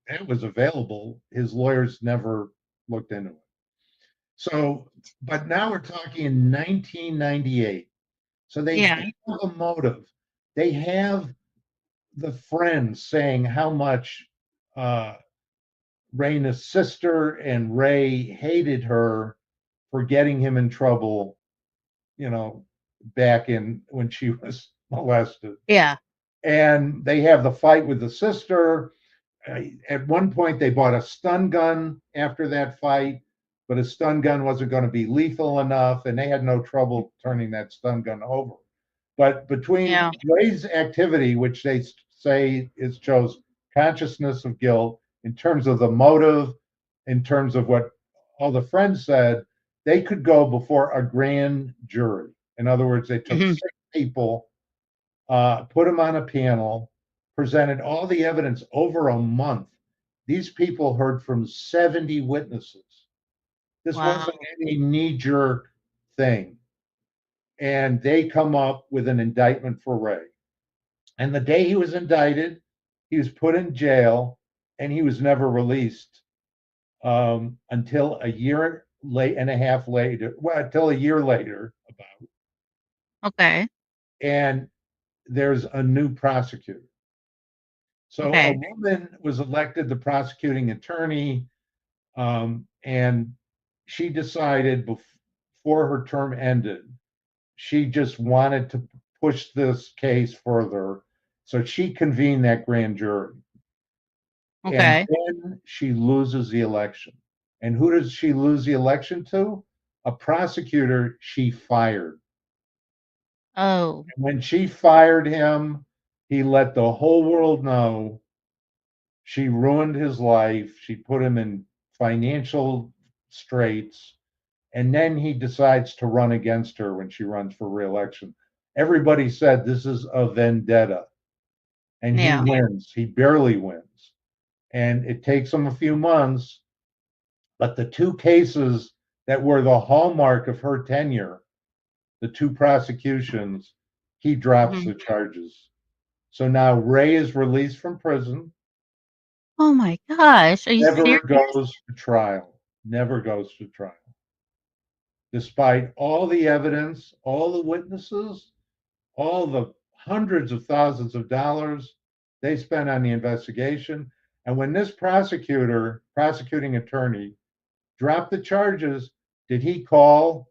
it was available. His lawyers never looked into it. So, but now we're talking 1998. So they Yeah. have a motive. they have the friends saying how much Rayna's sister and Ray hated her for getting him in trouble, back in when she was molested. Yeah. And they have the fight with the sister. At one point, they bought a stun gun after that fight, but a stun gun wasn't going to be lethal enough, and they had no trouble turning that stun gun over. But between Yeah. Ray's activity, which they say shows consciousness of guilt in terms of the motive, in terms of what all the friends said, they could go before a grand jury. In other words, they took Mhm. 6 people, put them on a panel, presented all the evidence over a month. These people heard from 70 witnesses. This Wow. wasn't any knee jerk thing. And they come up with an indictment for Ray. And the day he was indicted, he was put in jail and he was never released until a year and a half later. Well, until a year later, about. Okay. And there's a new prosecutor. So a Okay. woman was elected the prosecuting attorney, and she decided before her term ended, she just wanted to push this case further. So she convened that grand jury. And Okay. then she loses the election. And who does she lose the election to? A prosecutor she fired. Oh. And when she fired him, he let the whole world know. She ruined his life. She put him in financial straits. And then he decides to run against her when she runs for reelection. Everybody said this is a vendetta. And he Yeah. wins. He barely wins. And it takes him a few months. But the two cases that were the hallmark of her tenure, the two prosecutions, he drops Mhm. the charges. So now Ray is released from prison, Oh my gosh. Are you never serious? goes to trial, never goes to trial. Despite all the evidence, all the witnesses, all the hundreds of thousands of dollars they spent on the investigation. And when this prosecuting attorney, dropped the charges, did he call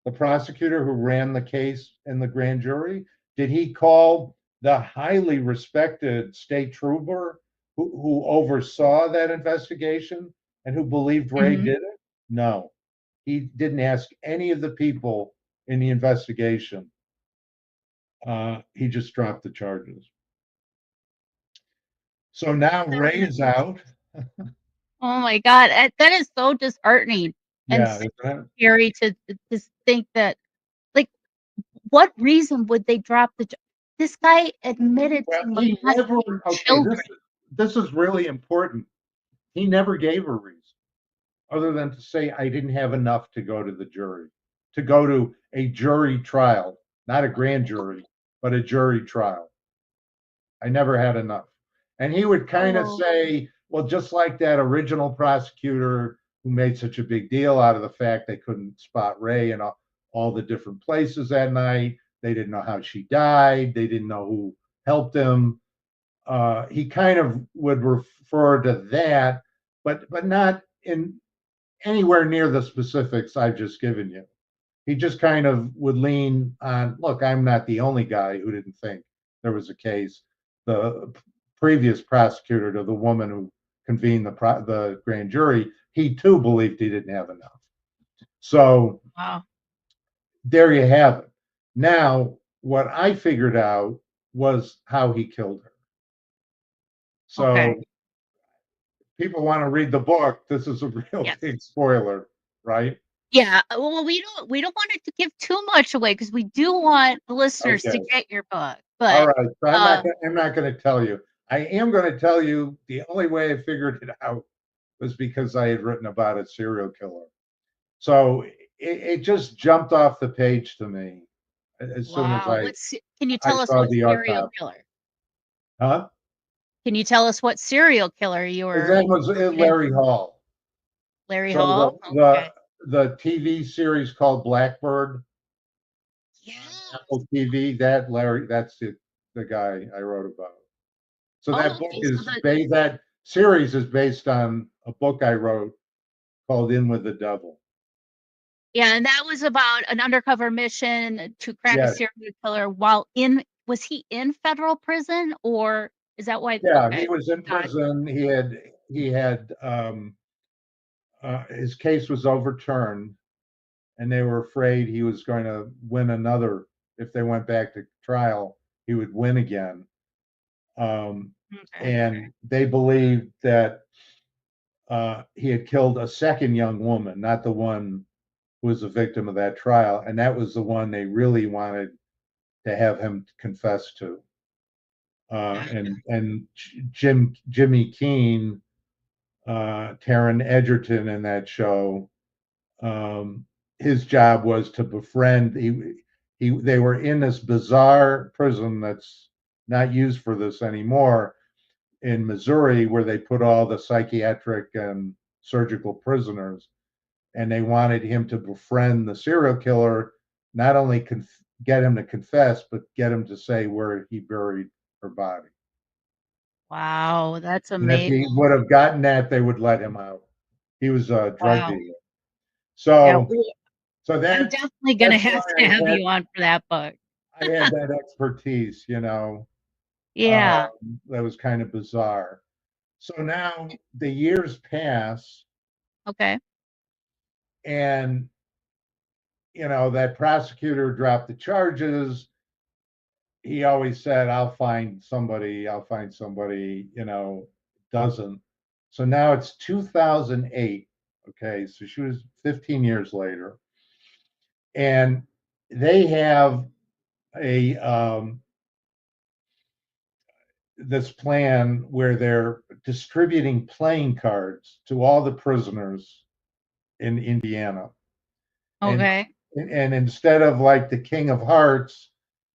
the prosecutor who ran the case in the grand jury? Did he call the highly respected state trooper who oversaw that investigation and who believed Ray Mhm. did it? No. He didn't ask any of the people in the investigation. He just dropped the charges. So now Ray is out. Oh my god, that is so disheartening and Yeah, so isn't it? scary to just think that, like, what reason would they drop the ch this guy admitted Well, to he never. molesting Okay, children. this is really important. He never gave a reason other than to say I didn't have enough to go to the jury, to go to a jury trial, not a grand jury, but a jury trial. I never had enough. And he would kind of Oh, say, well, just like that original prosecutor who made such a big deal out of the fact they couldn't spot Ray in all the different places that night. They didn't know how she died. They didn't know who helped him. He kind of would refer to that, but not in anywhere near the specifics I've just given you. He just kind of would lean on, look, I'm not the only guy who didn't think there was a case. The previous prosecutor, to the woman who convened the grand jury, he too believed he didn't have enough. So wow. there you have it. Now, what I figured out was how he killed her. Okay. So people want to read the book. This is a real Yes. big spoiler, right? Yeah, well, we don't want it to give too much away because we do want the listeners to Okay. get your book, All but, right. So uh I'm not going to tell you. I am going to tell you the only way I figured it out was because I had written about a serial killer. So it just jumped off the page to me as soon as wow, can you I tell us saw what the serial autopsy. killer? Huh? Can you tell us what serial killer you His were name was looking Larry Hall. Larry So Hall? the Okay. the TV series called Blackbird Yeah. on Apple TV, that Larry, that's it. the guy I wrote about. So that book Okay. So is that series is based on a book I wrote called In with the Devil. yeah, and that was about an undercover mission to crack a Yeah, serial killer while in, was he in federal prison, or is that why? yeah, he Okay. was in Gotcha. prison. He had his case was overturned, and they were afraid he was going to win another. If they went back to trial, he would win again. Okay. And they believed that he had killed a second young woman, not the one who was a victim of that trial, and that was the one they really wanted to have him confess to. And Jimmy Keene, Taron Egerton in that show, um, his job was to befriend. They were in this bizarre prison that's not used for this anymore in Missouri, where they put all the psychiatric and surgical prisoners, and they wanted him to befriend the serial killer, not only get him to confess, but get him to say where he buried her body. Wow, that's And if amazing. he would have gotten that, they would let him out. He was a drug Wow. dealer. Yeah, So, so I'm that's definitely gonna that's why have to have you on for that book. I had that expertise. Yeah. That was kind of bizarre. So now the years pass, Okay. and that prosecutor dropped the charges. He always said, I'll find somebody, doesn't. So now it's 2008. Okay. So she was 15 years later. And they have a, this plan where they're distributing playing cards to all the prisoners in Indiana. And, Okay. and instead of like the King of Hearts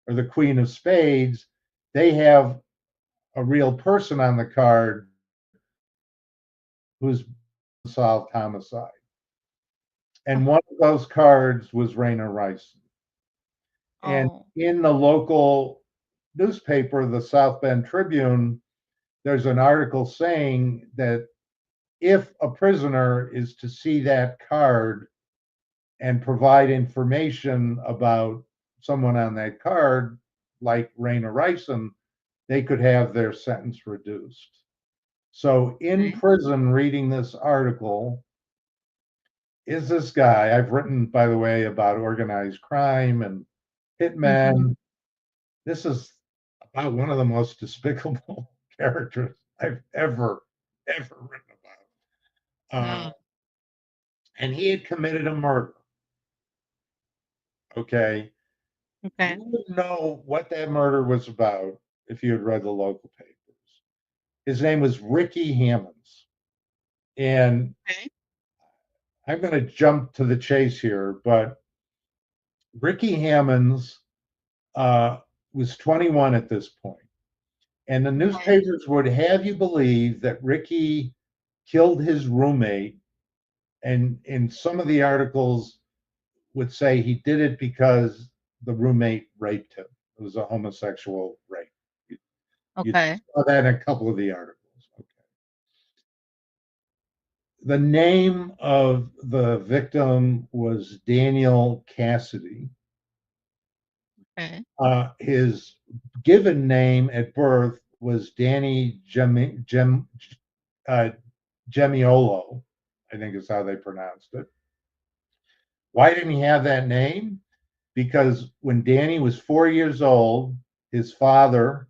or the Queen of Spades, they have a real person on the card who's solved homicide. And one of those cards was Rayna Rison. And Oh. in the local newspaper, the South Bend Tribune, there's an article saying that if a prisoner is to see that card and provide information about someone on that card, like Rayna Rison, they could have their sentence reduced. So in Okay. prison, reading this article, is this guy. I've written, by the way, about organized crime and Mhm. hitmen. This is about one of the most despicable characters I've ever written about. Oh, And he had committed a murder. Okay. okay. You would know what that murder was about if you had read the local papers. His name was Ricky Hammonds. And Okay. I'm going to jump to the chase here, but Ricky Hammonds was 21 at this point. And the Okay. newspapers would have you believe that Ricky killed his roommate. And in some of the articles would say he did it because the roommate raped him. It was a homosexual rape. You Okay. saw that in a couple of the articles. Okay. The name of the victim was Daniel Cassidy. Okay. His given name at birth was Danny Gemiolo, I think is how they pronounced it. Why didn't he have that name? Because when Danny was 4 years old, his father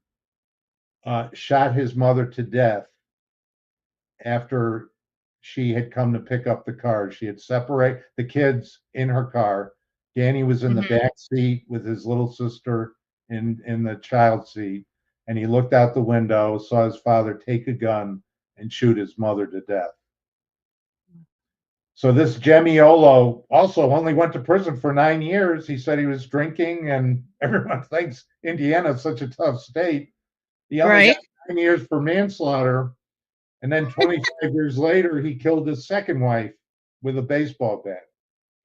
shot his mother to death after she had come to pick up the car. She had separated the kids in her car. Danny was in the Mhm. back seat with his little sister in the child seat, and he looked out the window, saw his father take a gun and shoot his mother to death. So this Gemiolo also only went to prison for 9 years. He said he was drinking, and everyone thinks Indiana is such a tough state. He only got Right. 9 years for manslaughter, and then 25 years later, he killed his second wife with a baseball bat.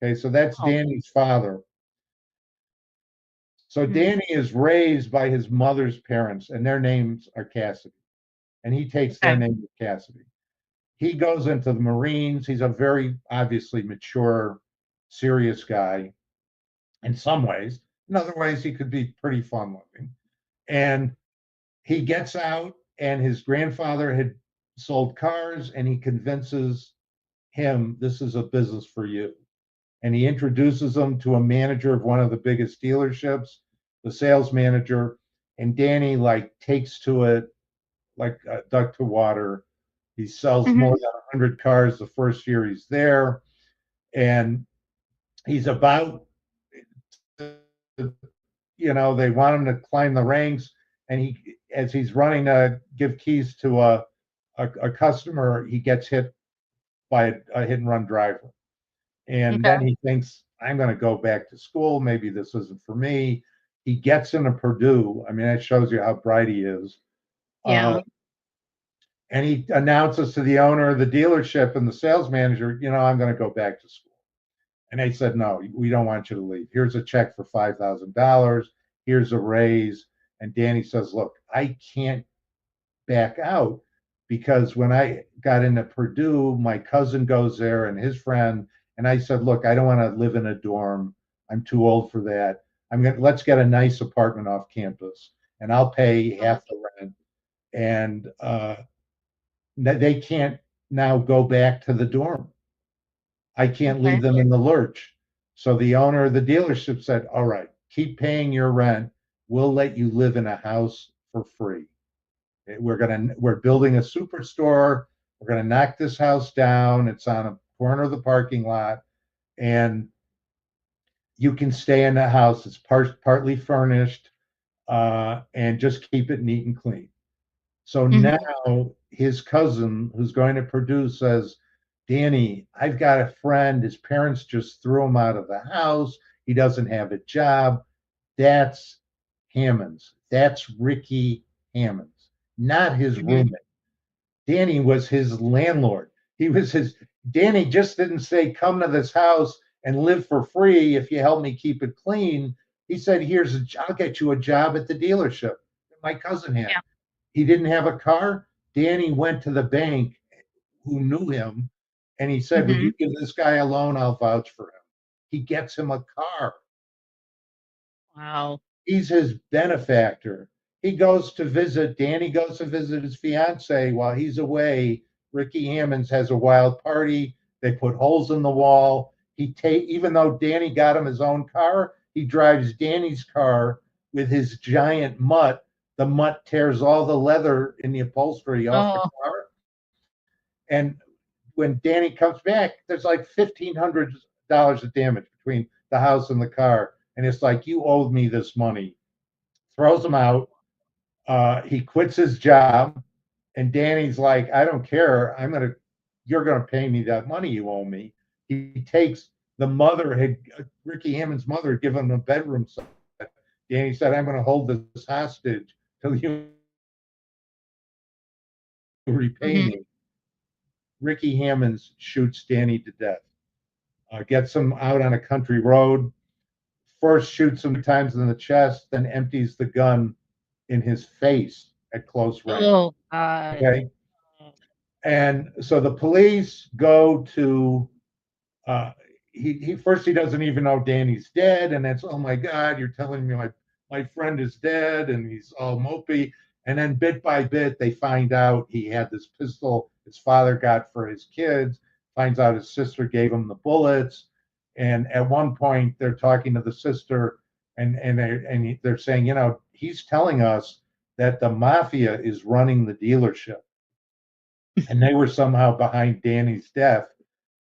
Okay, so that's Oh, Danny's father. So Mhm. Danny is raised by his mother's parents, and their names are Cassidy, and he takes their Okay. name as Cassidy. He goes into the Marines. He's a very obviously mature, serious guy in some ways. In other ways, he could be pretty fun loving. And he gets out, and his grandfather had sold cars, and he convinces him this is a business for you. And he introduces him to a manager of one of the biggest dealerships, the sales manager. And Danny like takes to it like a duck to water. He sells more Mhm. than 100 cars the first year he's there, and he's about they want him to climb the ranks, and he as he's running to give keys to a customer, he gets hit by a hit and run driver. And then Okay. he thinks, I'm going to go back to school. Maybe this isn't for me. He gets into Purdue. I mean, that shows you how bright he is. Uh, Yeah. and he announces to the owner of the dealership and the sales manager, I'm going to go back to school. And they said, no, we don't want you to leave. Here's a check for $5,000. Here's a raise. And Danny says, look, I can't back out because when I got into Purdue, my cousin goes there and his friend. And I said, look, I don't want to live in a dorm. I'm too old for that. Let's get a nice apartment off campus and I'll pay Oh, half the rent. And they can't now go back to the dorm. I can't leave okay. them in the lurch. So the owner of the dealership said, all right, keep paying your rent. We'll let you live in a house for free. We're building a superstore. We're gonna knock this house down. It's on a corner of the parking lot, and you can stay in the house. It's partly furnished, and just keep it neat and clean. So Mhm. now his cousin, who's going to Purdue, says, Danny, I've got a friend. His parents just threw him out of the house. He doesn't have a job. That's Hammonds. That's Ricky Hammonds, not his Mhm. roommate. Danny was his landlord. He was his Danny just didn't say, come to this house and live for free if you help me keep it clean. He said, I'll get you a job at the dealership that my cousin had. Yeah. He didn't have a car. Danny went to the bank who knew him and he said, would you Mhm. give this guy a loan? I'll vouch for him. He gets him a car. Wow. He's his benefactor. Danny goes to visit his fiance while he's away. Ricky Hammonds has a wild party. They put holes in the wall. Even though Danny got him his own car, he drives Danny's car with his giant mutt. The mutt tears all the leather in the upholstery off the Oh. car. And when Danny comes back, there's like $1,500 of damage between the house and the car. And it's like, you owed me this money. Throws him out. He quits his job. And Danny's like, I don't care. You're going to pay me that money you owe me. He takes Ricky Hammond's mother had given him a bedroom set. Danny said, I'm going to hold this hostage till you repay Mhm. me. Ricky Hammonds shoots Danny to death, gets him out on a country road, first shoots him 3 times in the chest, then empties the gun in his face at close range. Oh God. Okay. And so the police go to uh, he first he doesn't even know Danny's dead, and it's, oh my God, you're telling me my friend is dead, and he's all mopey. And then bit by bit, they find out he had this pistol his father got for his kids. Finds out his sister gave him the bullets, and at one point they're talking to the sister, and they're saying, he's telling us that the mafia is running the dealership, and they were somehow behind Danny's death.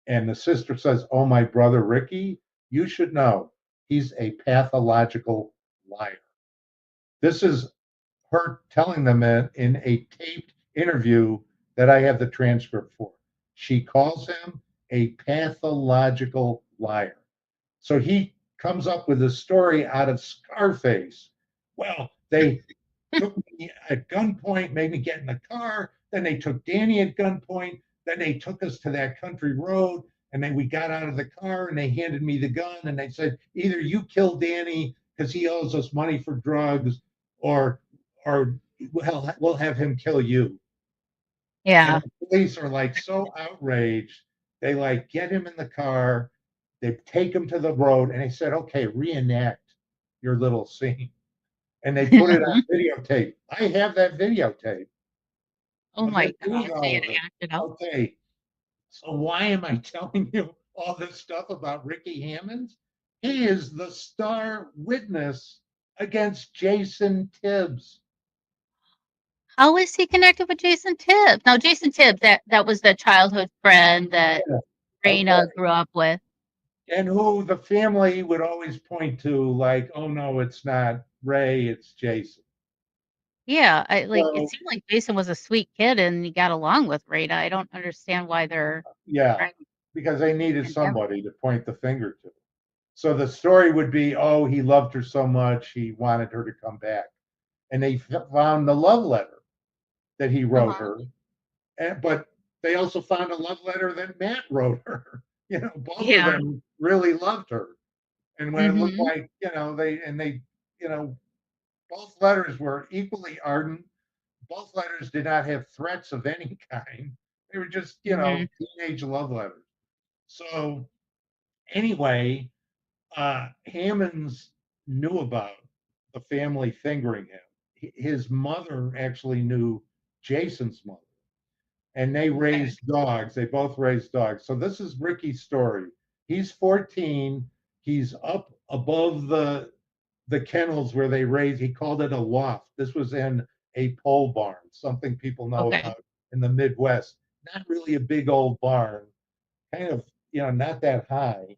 And the sister says, oh, my brother Ricky, you should know he's a pathological liar. This is her telling them in a taped interview that I have the transcript for. She calls him a pathological liar. So he comes up with a story out of Scarface. Well, they took me at gunpoint, made me get in the car. Then they took Danny at gunpoint. Then they took us to that country road. And then we got out of the car and they handed me the gun and they said, either you kill Danny because he owes us money for drugs, or we'll have him kill you. And Yeah. the police are like so outraged, they like get him in the car, they take him to the road, and they said, "Okay, reenact your little scene." And they put it on videotape. I have that videotape Oh of him my doing gosh, they all had of it. acted out. Okay, so why am I telling you all this stuff about Ricky Hammonds? He is the star witness against Jason Tibbs. How is he connected with Jason Tibbs? Now, Jason Tibbs, that was the childhood friend that Yeah. Rayna Okay. grew up with. And who the family would always point to, like, oh no, it's not Ray, it's Jason. Yeah, it So, seemed like Jason was a sweet kid and he got along with Rayna. I don't understand why they're yeah, trying to because they needed pin him. somebody to point the finger to. So the story would be, oh, he loved her so much, he wanted her to come back. And they found the love letter that he wrote Uh-huh. her. But they also found a love letter that Matt wrote her. Both of Yeah. them really loved her. And when it looked Mhm. like, both letters were equally ardent. Both letters did not have threats of any kind. They were just, Mhm. teenage love letters. So anyway, Hammonds knew about the family fingering him. His mother actually knew Jason's mother, and they Okay. raised dogs. They both raised dogs. So this is Ricky's story. He's 14. He's up above the kennels where they raise. He called it a loft. This was in a pole barn, something people know Okay. about in the Midwest. Not really a big old barn, kind of, not that high.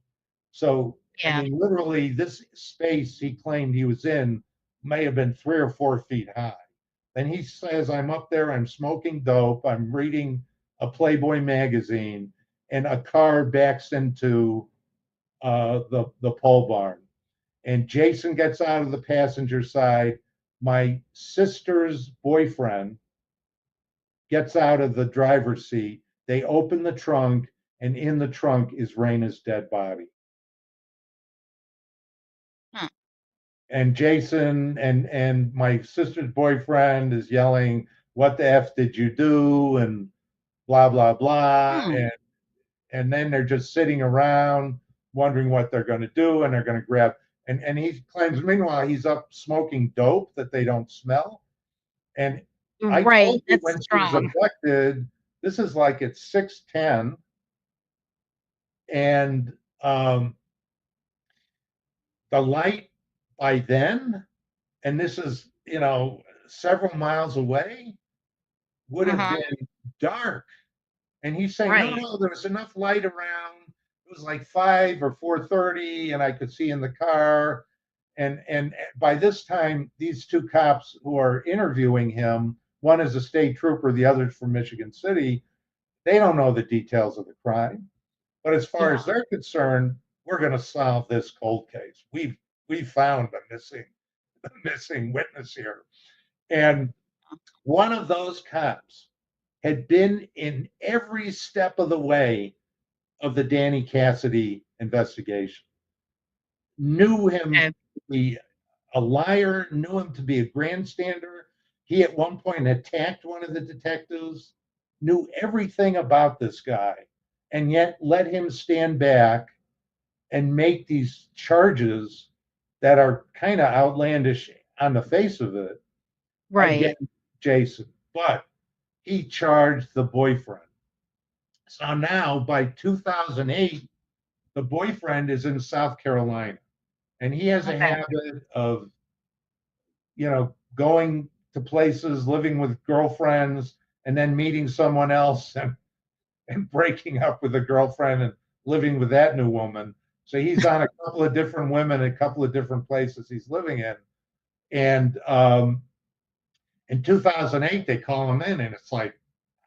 So, I Yeah. mean, literally, this space he claimed he was in may have been 3 or 4 feet high. And he says, I'm up there, I'm smoking dope, I'm reading a Playboy magazine, and a car backs into the pole barn. And Jason gets out of the passenger side. My sister's boyfriend gets out of the driver's seat. They open the trunk, and in the trunk is Rayna's dead body. Huh. And Jason and my sister's boyfriend is yelling, "What the f did you do?" and blah blah blah. Hmm. And then they're just sitting around wondering what they're going to do, and they're going to grab. And he claims, meanwhile, he's up smoking dope that they don't smell. And I told Right. you That's when she was strong. abducted, this is like at 6:10, and um, the light by then, and this is several miles away, would have Uh-huh. been dark. And he's saying, no, Right. no, there was enough light around. It was like 5 or 4:30, and I could see in the car. And by this time, these two cops who are interviewing him, one is a state trooper, the other's from Michigan City, they don't know the details of the crime. But as far as Yeah. they're concerned, we're going to solve this cold case. We've found a missing witness here. And one of those cops had been in every step of the way of the Danny Cassidy investigation, knew him Okay. to be a liar, knew him to be a grandstander. He at one point attacked one of the detectives, knew everything about this guy, and yet let him stand back and make these charges that are kind of outlandish on the face of it Right. against Jason. But he charged the boyfriend. So now by 2008, the boyfriend is in South Carolina, and he has a Okay. habit of, going to places, living with girlfriends, and then meeting someone else and breaking up with a girlfriend and living with that new woman. So he's on a couple of different women, a couple of different places he's living in. And in 2008, they call him in, and it's like,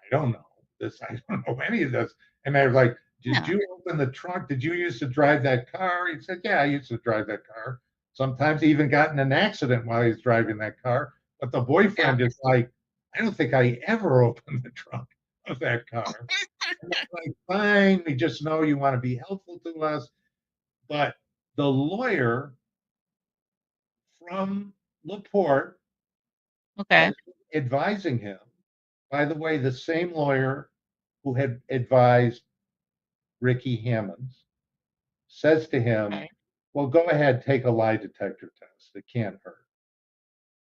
I don't know this. I don't know any of this. And they're like, did Yeah. you open the trunk? Did you used to drive that car? He said, yeah, I used to drive that car. Sometimes he even got in an accident while he's driving that car. But the Yeah. boyfriend is like, I don't think I ever opened the trunk of that car. And I'm like, fine, we just know you want to be helpful to us. But the lawyer from Laporte Okay. advising him. By the way, the same lawyer who had advised Ricky Hammonds says to him, Okay. well, go ahead, take a lie detector test. It can't hurt.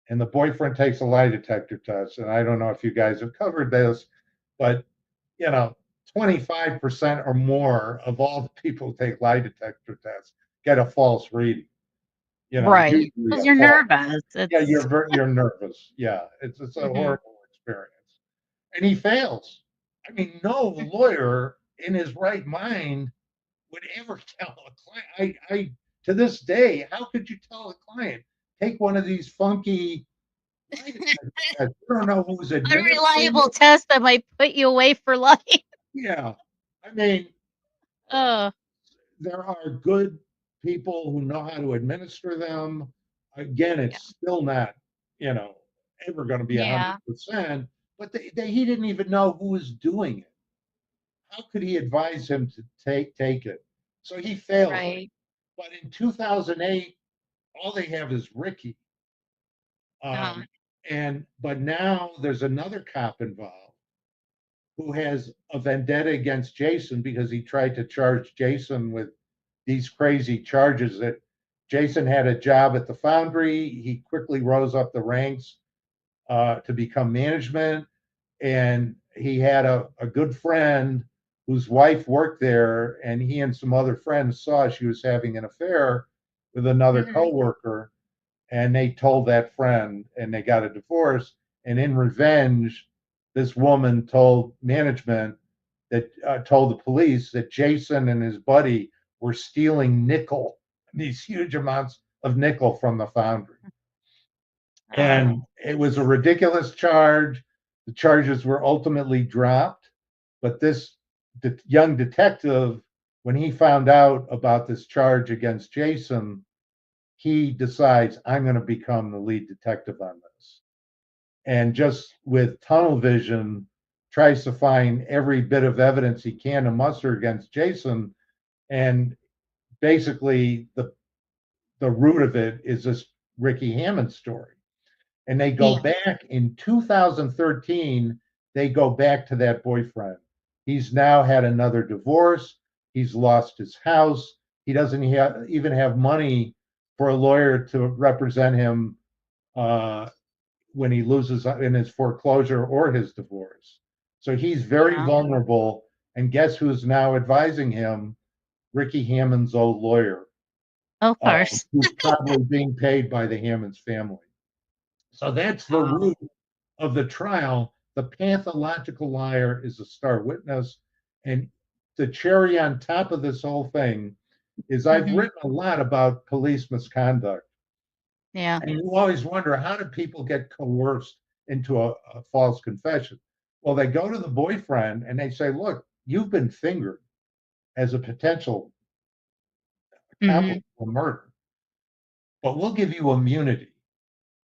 And the boyfriend takes a lie detector test. And I don't know if you guys have covered this, but 25% or more of all the people who take lie detector tests get a false reading. Right. Usually Because a you're false. nervous. Yeah, It's you're nervous. Yeah, it's a hmm horrible experience. And he fails. I mean, no lawyer in his right mind would ever tell a client. I to this day, how could you tell a client take one of these funky lie detector tests? You don't know who's administering unreliable it. test that might put you away for life. Yeah, I mean, Uh, there are good people who know how to administer them. Again, yeah. it's still not, you know, ever going to be Yeah. 100%. But he didn't even know who was doing it. How could he advise him to take it? So he fails it. Right. But in 2008, all they have is Ricky. Uh, Um, but now there's another cop involved who has a vendetta against Jason because he tried to charge Jason with these crazy charges that Jason had a job at the foundry. He quickly rose up the ranks to become management. And he had a good friend whose wife worked there, and he and some other friends saw she was having an affair with another mhm. coworker, and they told that friend, and they got a divorce. And in revenge, this woman told management that told the police that Jason and his buddy were stealing nickel, these huge amounts of nickel from the foundry. Uh, And it was a ridiculous charge. The charges were ultimately dropped, but this young detective, when he found out about this charge against Jason, he decides, I'm going to become the lead detective on this. And just with tunnel vision, tries to find every bit of evidence he can to muster against Jason. And basically, the root of it is this Ricky Hammond story. And they go yeah. back in 2013, they go back to that boyfriend. He's now had another divorce. He's lost his house. He doesn't even have money for a lawyer to represent him uh, when he loses in his foreclosure or his divorce. So he's very Yeah. vulnerable. And guess who's now advising him? Ricky Hammond's old lawyer, Of course. who's probably being paid by the Hammonds family. So that's the Oh. root of the trial. The pathological liar is a star witness. And the cherry on top of this whole thing is I've hmm written a lot about police misconduct. Yeah. And you always wonder, how do people get coerced into a false confession? Well, they go to the boyfriend and they say, look, you've been fingered as a potential accomplice hmm of a murder, but we'll give you immunity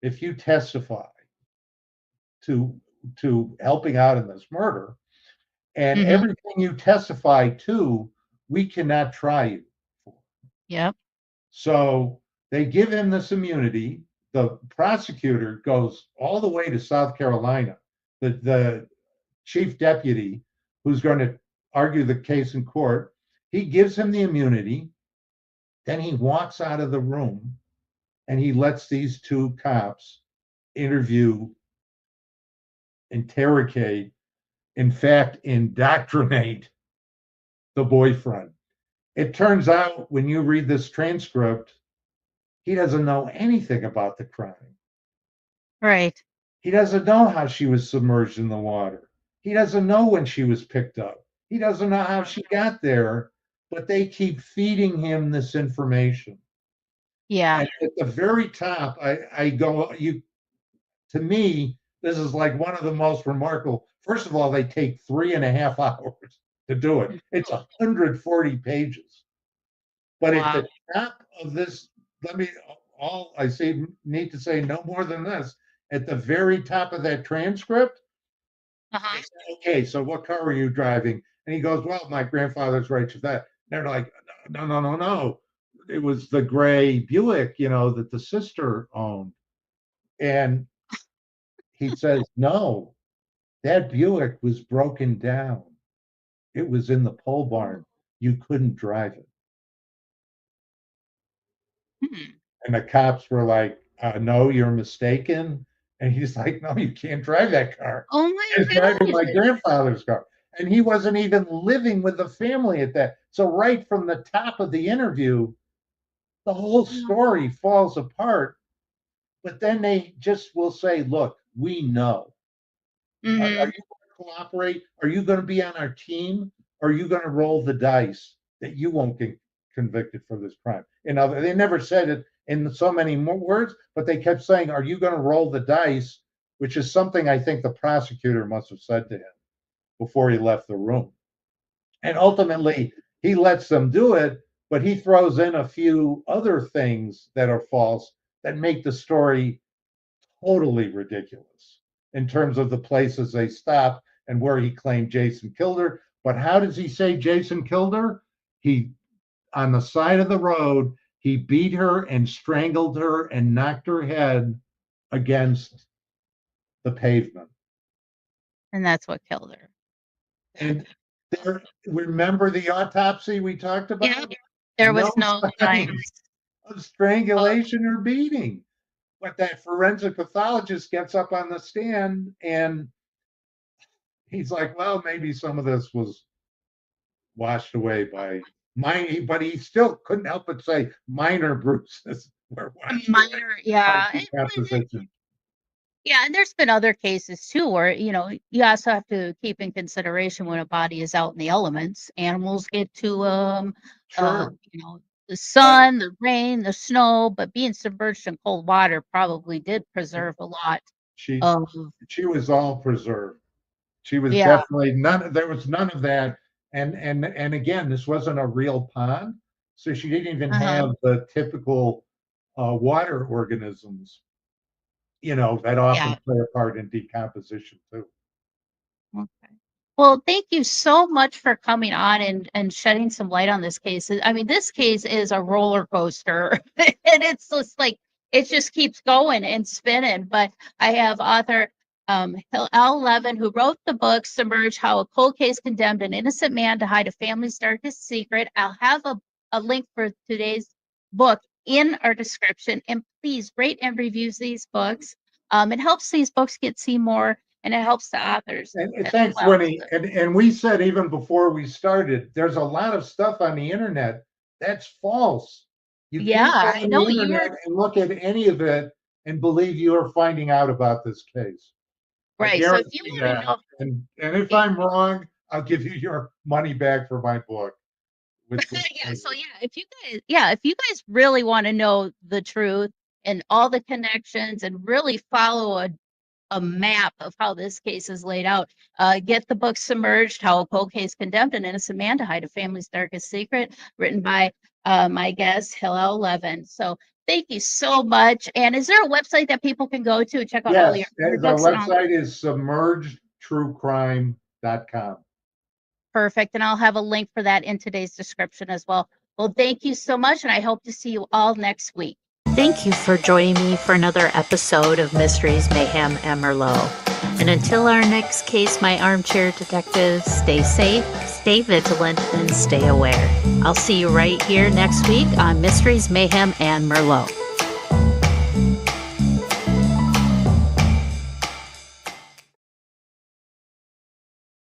if you testify to helping out in this murder. And hmm everything you testify to, we cannot try you for. Yep. So they give him this immunity. The prosecutor goes all the way to South Carolina. The chief deputy who's going to argue the case in court, he gives him the immunity. Then he walks out of the room and he lets these two cops interview, interrogate, in fact, indoctrinate the boyfriend. It turns out when you read this transcript, he doesn't know anything about the crime. Right. He doesn't know how she was submerged in the water. He doesn't know when she was picked up. He doesn't know how she got there, but they keep feeding him this information. Yeah. And at the very top, I go, you to me, this is like one of the most remarkable. First of all, they take 3.5 hours to do it. It's 140 pages. But at Wow. the top of this, let me all I say need to say no more than this. At the very top of that transcript, they Uh-huh. say, okay, so what car were you driving? And he goes, well, my grandfather's right to that. And they're like, no, no, no, no. it was the gray Buick, that the sister owned. And he says, no, that Buick was broken down. It was in the pole barn. You couldn't drive it. Hmm. And the cops were like, no, you're mistaken. And he's like, no, you can't drive that car. Oh my It's driving my gosh. grandfather's car. And he wasn't even living with the family at that. So right from the top of the interview, the whole story falls apart. But then they just will say, look, we know. Are Hmm. you going to cooperate? Are you going to be on our team? Or are you going to roll the dice that you won't get convicted for this crime? They never said it in so many more words, but they kept saying, are you going to roll the dice? Which is something I think the prosecutor must have said to him before he left the room. And ultimately, he lets them do it, but he throws in a few other things that are false that make the story totally ridiculous in terms of the places they stop and where he claimed Jason killed her. But how does he say Jason killed her? He, on the side of the road, he beat her and strangled her and knocked her head against the pavement. And that's what killed her. And remember the autopsy we talked about? Yep. There was no signs of strangulation or beating. But that forensic pathologist gets up on the stand and he's like, well, maybe some of this was washed away by mine, but he still couldn't help but say minor bruises were washed minor, yeah. by decomposition. Yeah, and there's been other cases too where, you also have to keep in consideration when a body is out in the elements. Animals get to Sure. the sun, the rain, the snow, but being submerged in cold water probably did preserve a lot She of was all preserved. She was yeah, definitely there was none of that. And again, this wasn't a real pond, so she didn't even have the typical water organisms, that often yeah. play a part in decomposition too. Okay. Well, thank you so much for coming on and shedding some light on this case. I mean, this case is a roller coaster, and it's just like it just keeps going and spinning. But I have author Hillel Levin, who wrote the book Submerged: How a Cold Case Condemned an Innocent Man to Hide a Family's Darkest Secret. I'll have a link for today's book in our description. And please rate and review these books. It helps these books get seen more, and it helps the authors And as thanks, well. Winnie. And we said even before we started, there's a lot of stuff on the internet that's false. You can't go I on know the internet and look at any of it and believe you are finding out about this case. I right. So if you guarantee want to that. know, And if I'm wrong, I'll give you your money back for my book. if you guys really want to know the truth and all the connections and really follow a map of how this case is laid out, get the book Submerged: How a Cold Case Condemned an Innocent Man to Hide a Family's Darkest Secret, written by my guest Hillel Levin. So thank you so much. And is there a website that people can go to check out all your our books? website is submergedtruecrime.com. Perfect. And I'll have a link for that in today's description as well. Well, thank you so much, and I hope to see you all next week. Thank you for joining me for another episode of Mysteries, Mayhem, and Merlot. And until our next case, my armchair detectives, stay safe, stay vigilant, and stay aware. I'll see you right here next week on Mysteries, Mayhem, and Merlot.